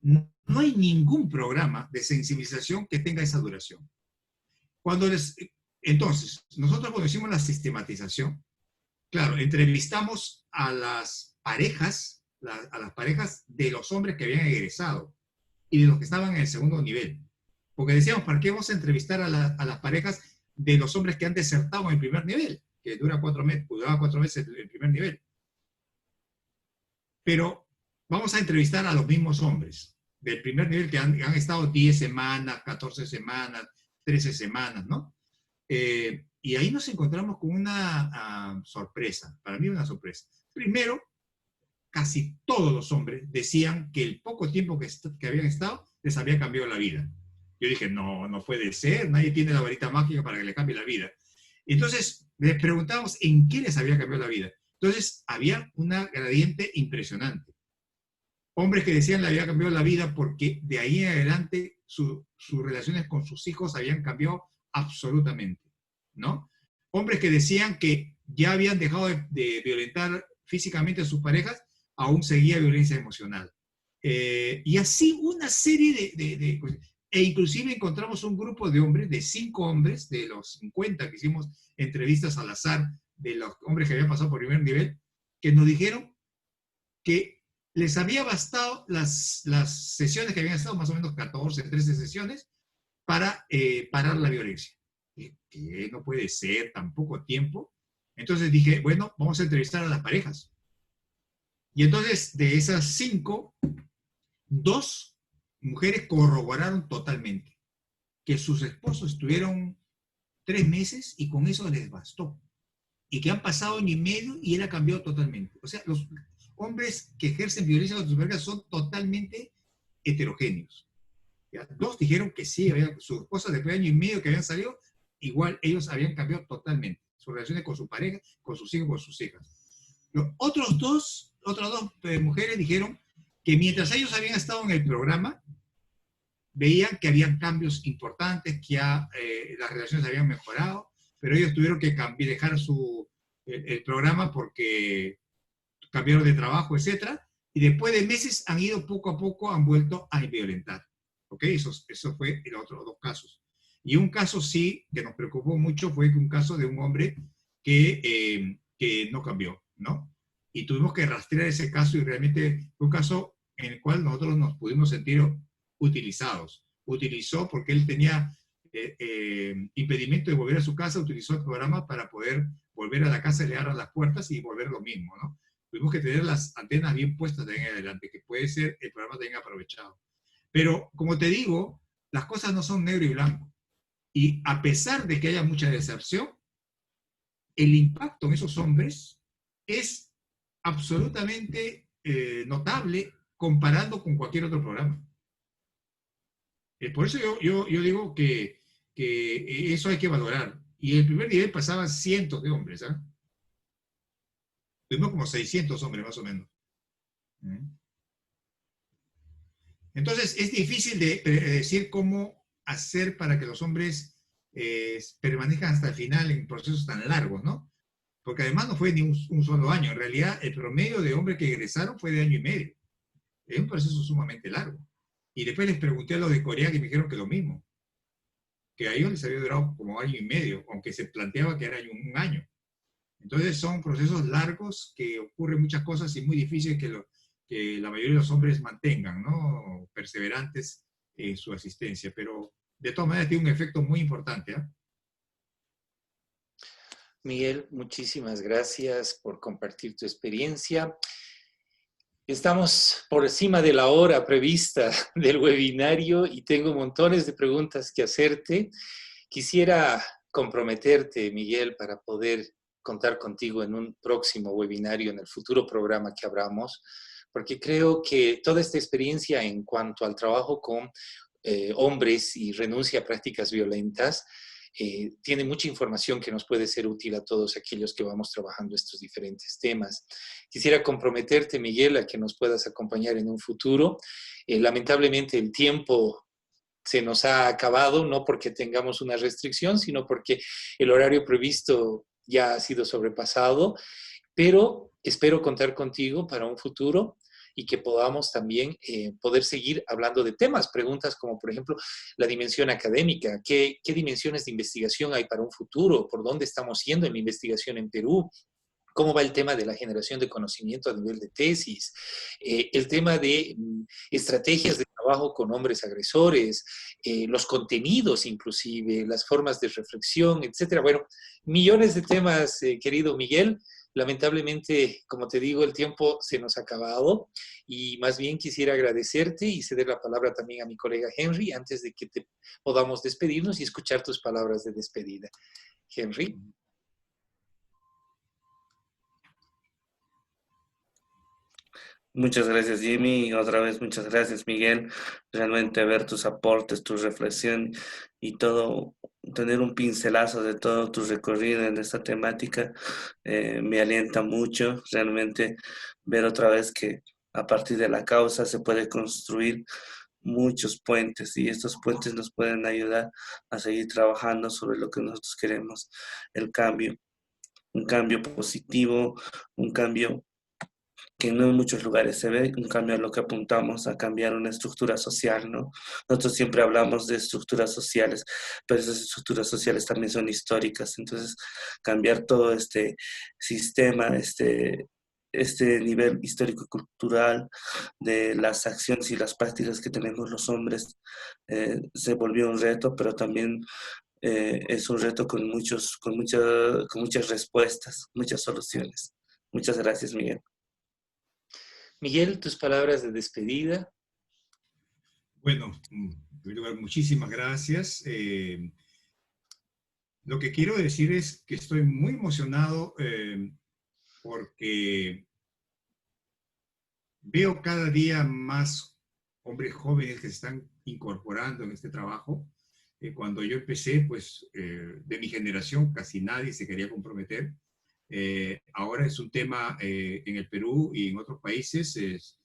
No hay ningún programa de sensibilización que tenga esa duración. Entonces, nosotros cuando hicimos la sistematización, claro, entrevistamos a las parejas de los hombres que habían egresado y de los que estaban en el segundo nivel. Porque decíamos, ¿para qué vamos a entrevistar a las parejas de los hombres que han desertado en el primer nivel? Que duraba 4 meses el primer nivel. Pero vamos a entrevistar a los mismos hombres del primer nivel que han estado 10 semanas, 14 semanas, 13 semanas, ¿no? Y ahí nos encontramos con una sorpresa, para mí una sorpresa. Primero, casi todos los hombres decían que el poco tiempo que habían estado les había cambiado la vida. Yo dije, no puede ser, nadie tiene la varita mágica para que le cambie la vida. Entonces, les preguntábamos en qué les había cambiado la vida. Entonces, había una gradiente impresionante. Hombres que decían le había cambiado la vida porque de ahí en adelante sus relaciones con sus hijos habían cambiado absolutamente, ¿no? Hombres que decían que ya habían dejado de violentar físicamente a sus parejas, aún seguía violencia emocional. Y así una serie de cosas. E inclusive encontramos un grupo de hombres, de 5 hombres, de los 50 que hicimos entrevistas al azar, de los hombres que habían pasado por primer nivel, que nos dijeron que les había bastado las sesiones que habían estado, más o menos 14, 13 sesiones, para parar la violencia. Que no puede ser tan poco tiempo. Entonces dije, bueno, vamos a entrevistar a las parejas. Y entonces, de esas 5, 2 mujeres corroboraron totalmente que sus esposos estuvieron 3 meses y con eso les bastó. Y que han pasado año y medio y él ha cambiado totalmente. O sea, los hombres que ejercen violencia contra sus parejas son totalmente heterogéneos. ¿Ya? 2 dijeron que sí, sus esposas después de año y medio que habían salido, igual ellos habían cambiado totalmente. Sus relaciones con su pareja, con sus hijos, con sus hijas. Los otras dos mujeres dijeron que mientras ellos habían estado en el programa, veían que habían cambios importantes, que las relaciones habían mejorado, pero ellos tuvieron que dejar el programa porque cambiaron de trabajo, etc. Y después de meses han ido poco a poco, han vuelto a violentar. ¿Ok? Eso fue los otros 2 casos. Y un caso sí, que nos preocupó mucho, fue un caso de un hombre que no cambió, ¿no? Y tuvimos que rastrear ese caso y realmente fue un caso en el cual nosotros nos pudimos sentir utilizados. Utilizó porque él tenía impedimento de volver a su casa, utilizó el programa para poder volver a la casa y le abran las puertas y volver lo mismo, ¿no? Tuvimos que tener las antenas bien puestas de ahí en adelante, que puede ser el programa tenga aprovechado. Pero, como te digo, las cosas no son negro y blanco. Y a pesar de que haya mucha deserción, el impacto en esos hombres es absolutamente notable comparando con cualquier otro programa. Por eso yo digo que eso hay que valorar. Y en el primer nivel pasaban cientos de hombres, ¿eh? Tuvimos como 600 hombres más o menos. Entonces es difícil de decir cómo hacer para que los hombres permanezcan hasta el final en procesos tan largos, ¿no? Porque además no fue ni un solo año, en realidad el promedio de hombres que egresaron fue de año y medio. Es un proceso sumamente largo. Y después les pregunté a los de Corea que me dijeron que lo mismo, que a ellos les había durado como año y medio, aunque se planteaba que era un año. Entonces son procesos largos que ocurren muchas cosas y muy difíciles que la mayoría de los hombres mantengan, ¿no? Perseverantes en su asistencia, pero de todas maneras tiene un efecto muy importante, ¿eh? Miguel, muchísimas gracias por compartir tu experiencia. Estamos por encima de la hora prevista del webinario y tengo montones de preguntas que hacerte. Quisiera comprometerte, Miguel, para poder contar contigo en un próximo webinario, en el futuro programa que abramos, porque creo que toda esta experiencia en cuanto al trabajo con hombres y renuncia a prácticas violentas tiene mucha información que nos puede ser útil a todos aquellos que vamos trabajando estos diferentes temas. Quisiera comprometerte, Miguel, a que nos puedas acompañar en un futuro. Lamentablemente el tiempo se nos ha acabado, no porque tengamos una restricción, sino porque el horario previsto ya ha sido sobrepasado, pero espero contar contigo para un futuro y que podamos también poder seguir hablando de temas, preguntas como por ejemplo la dimensión académica, ¿qué dimensiones de investigación hay para un futuro? ¿Por dónde estamos yendo en la investigación en Perú? ¿Cómo va el tema de la generación de conocimiento a nivel de tesis? El tema de estrategias de trabajo con hombres agresores, los contenidos inclusive, las formas de reflexión, etcétera. Bueno, millones de temas, querido Miguel. Lamentablemente, como te digo, el tiempo se nos ha acabado y más bien quisiera agradecerte y ceder la palabra también a mi colega Henry antes de que podamos despedirnos y escuchar tus palabras de despedida. Henry. Muchas gracias, Jimmy. Y otra vez, muchas gracias, Miguel. Realmente ver tus aportes, tu reflexión y todo, tener un pincelazo de todo tu recorrido en esta temática, me alienta mucho. Realmente ver otra vez que a partir de la causa se puede construir muchos puentes y estos puentes nos pueden ayudar a seguir trabajando sobre lo que nosotros queremos, el cambio, un cambio positivo, un cambio que no en muchos lugares se ve, un cambio a lo que apuntamos, a cambiar una estructura social, ¿no? Nosotros siempre hablamos de estructuras sociales, pero esas estructuras sociales también son históricas, entonces cambiar todo este sistema, este nivel histórico-cultural de las acciones y las prácticas que tenemos los hombres, se volvió un reto, pero también es un reto con muchas respuestas, muchas soluciones. Muchas gracias, Miguel. Miguel, tus palabras de despedida. Bueno, en primer lugar, muchísimas gracias. Lo que quiero decir es que estoy muy emocionado porque veo cada día más hombres jóvenes que se están incorporando en este trabajo. Cuando yo empecé, pues de mi generación casi nadie se quería comprometer. Ahora es un tema en el Perú y en otros países es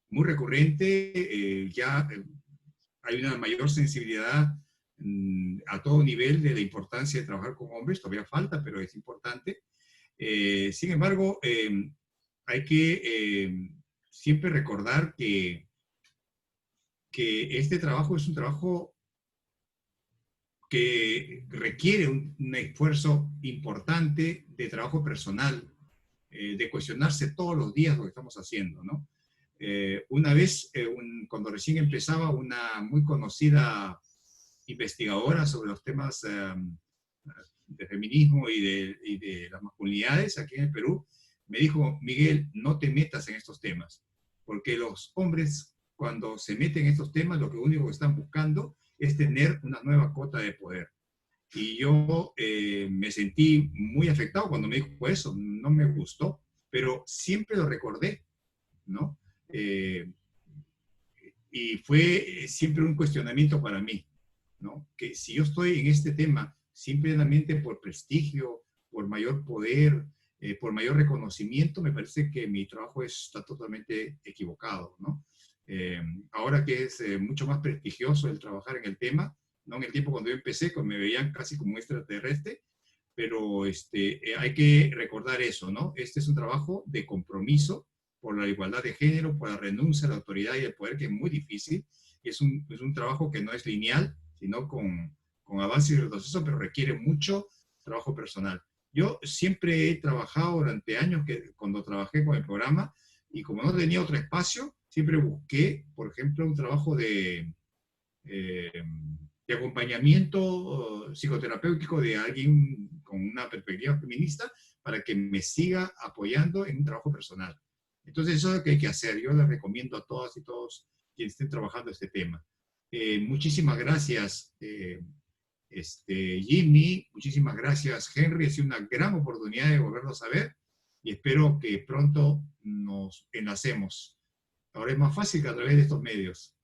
muy recurrente. Ya hay una mayor sensibilidad a todo nivel de la importancia de trabajar con hombres. Todavía falta, pero es importante. Sin embargo, hay que siempre recordar que este trabajo es un trabajo que requiere un esfuerzo importante de trabajo personal, de cuestionarse todos los días lo que estamos haciendo, ¿no? Una vez, cuando recién empezaba, una muy conocida investigadora sobre los temas de feminismo y de las masculinidades aquí en el Perú, me dijo: Miguel, no te metas en estos temas, porque los hombres cuando se meten en estos temas lo único que están buscando es tener una nueva cota de poder. Y yo me sentí muy afectado cuando me dijo eso, no me gustó, pero siempre lo recordé, ¿no? Y fue siempre un cuestionamiento para mí, ¿no? Que si yo estoy en este tema simplemente por prestigio, por mayor poder, por mayor reconocimiento, me parece que mi trabajo está totalmente equivocado, ¿no? Ahora que es mucho más prestigioso el trabajar en el tema, ¿no? En el tiempo cuando yo empecé, me veían casi como un extraterrestre, pero hay que recordar eso, ¿no? Este es un trabajo de compromiso por la igualdad de género, por la renuncia a la autoridad y el poder, que es muy difícil. Es un trabajo que no es lineal, sino con avance y retroceso, pero requiere mucho trabajo personal. Yo siempre he trabajado durante años, cuando trabajé con el programa, y como no tenía otro espacio, siempre busqué, por ejemplo, un trabajo de acompañamiento psicoterapéutico de alguien con una perspectiva feminista para que me siga apoyando en un trabajo personal. Entonces eso es lo que hay que hacer. Yo les recomiendo a todas y todos quienes estén trabajando este tema. Muchísimas gracias, Jimmy, muchísimas gracias, Henry. Ha sido una gran oportunidad de volvernos a ver y espero que pronto nos enlacemos. Ahora es más fácil que a través de estos medios.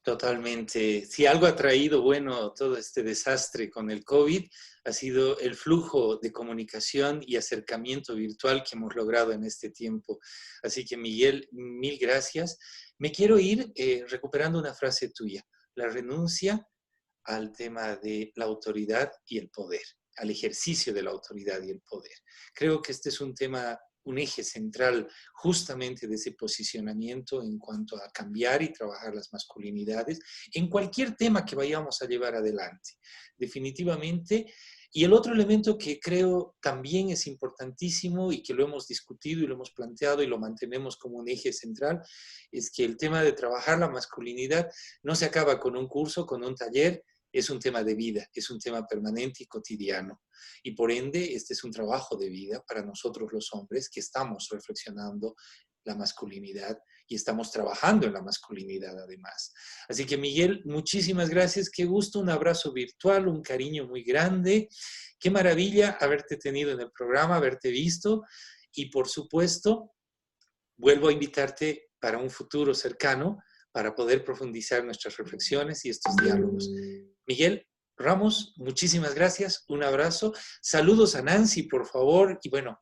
Totalmente. Si algo ha traído bueno todo este desastre con el COVID, ha sido el flujo de comunicación y acercamiento virtual que hemos logrado en este tiempo. Así que, Miguel, mil gracias. Me quiero ir recuperando una frase tuya, la renuncia al tema de la autoridad y el poder, al ejercicio de la autoridad y el poder. Creo que este es un tema, un eje central justamente de ese posicionamiento en cuanto a cambiar y trabajar las masculinidades en cualquier tema que vayamos a llevar adelante. Definitivamente. Y el otro elemento que creo también es importantísimo y que lo hemos discutido y lo hemos planteado y lo mantenemos como un eje central, es que el tema de trabajar la masculinidad no se acaba con un curso, con un taller. Es un tema de vida, es un tema permanente y cotidiano. Y por ende, este es un trabajo de vida para nosotros los hombres que estamos reflexionando la masculinidad y estamos trabajando en la masculinidad además. Así que, Miguel, muchísimas gracias. Qué gusto, un abrazo virtual, un cariño muy grande. Qué maravilla haberte tenido en el programa, haberte visto. Y por supuesto, vuelvo a invitarte para un futuro cercano para poder profundizar nuestras reflexiones y estos diálogos. Miguel Ramos, muchísimas gracias, un abrazo. Saludos a Nancy, por favor. Y bueno,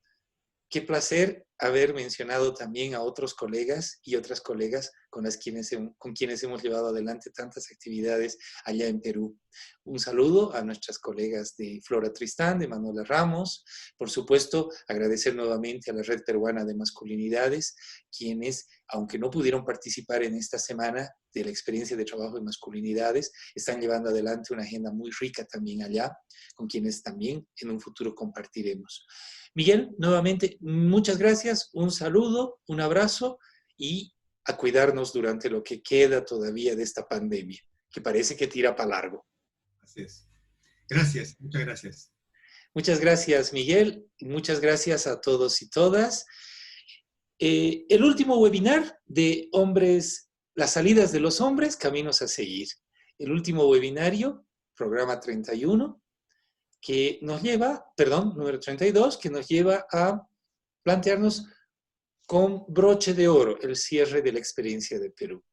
qué placer haber mencionado también a otros colegas y otras colegas con quienes hemos llevado adelante tantas actividades allá en Perú. Un saludo a nuestras colegas de Flora Tristán, de Manuela Ramos. Por supuesto, agradecer nuevamente a la Red Peruana de Masculinidades, quienes, aunque no pudieron participar en esta semana de la experiencia de trabajo de masculinidades, están llevando adelante una agenda muy rica también allá, con quienes también en un futuro compartiremos. Miguel, nuevamente, muchas gracias, un saludo, un abrazo y a cuidarnos durante lo que queda todavía de esta pandemia, que parece que tira para largo. Así es. Gracias, muchas gracias. Muchas gracias, Miguel, y muchas gracias a todos y todas. El último webinar de hombres, las salidas de los hombres, caminos a seguir. El último webinario, programa 31, que nos lleva, número 32, que nos lleva a plantearnos con broche de oro el cierre de la experiencia de Perú.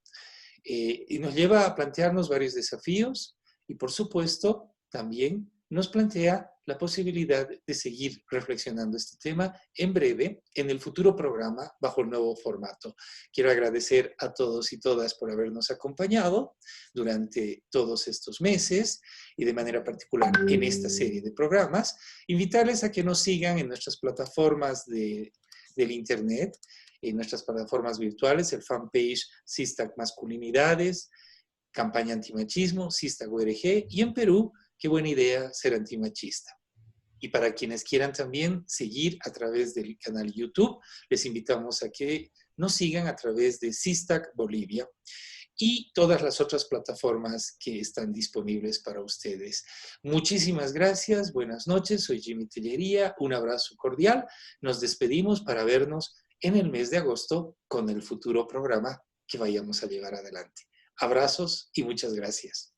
Y nos lleva a plantearnos varios desafíos y, por supuesto, también nos plantea la posibilidad de seguir reflexionando este tema en breve en el futuro programa bajo el nuevo formato. Quiero agradecer a todos y todas por habernos acompañado durante todos estos meses y de manera particular en esta serie de programas. Invitarles a que nos sigan en nuestras plataformas del Internet, en nuestras plataformas virtuales, el fanpage SISTAC Masculinidades, Campaña Antimachismo, SISTAC URG, y en Perú, Qué buena idea ser antimachista. Y para quienes quieran también seguir a través del canal YouTube, les invitamos a que nos sigan a través de SISTAC Bolivia y todas las otras plataformas que están disponibles para ustedes. Muchísimas gracias, buenas noches, soy Jimmy Tellería, un abrazo cordial. Nos despedimos para vernos en el mes de agosto con el futuro programa que vayamos a llevar adelante. Abrazos y muchas gracias.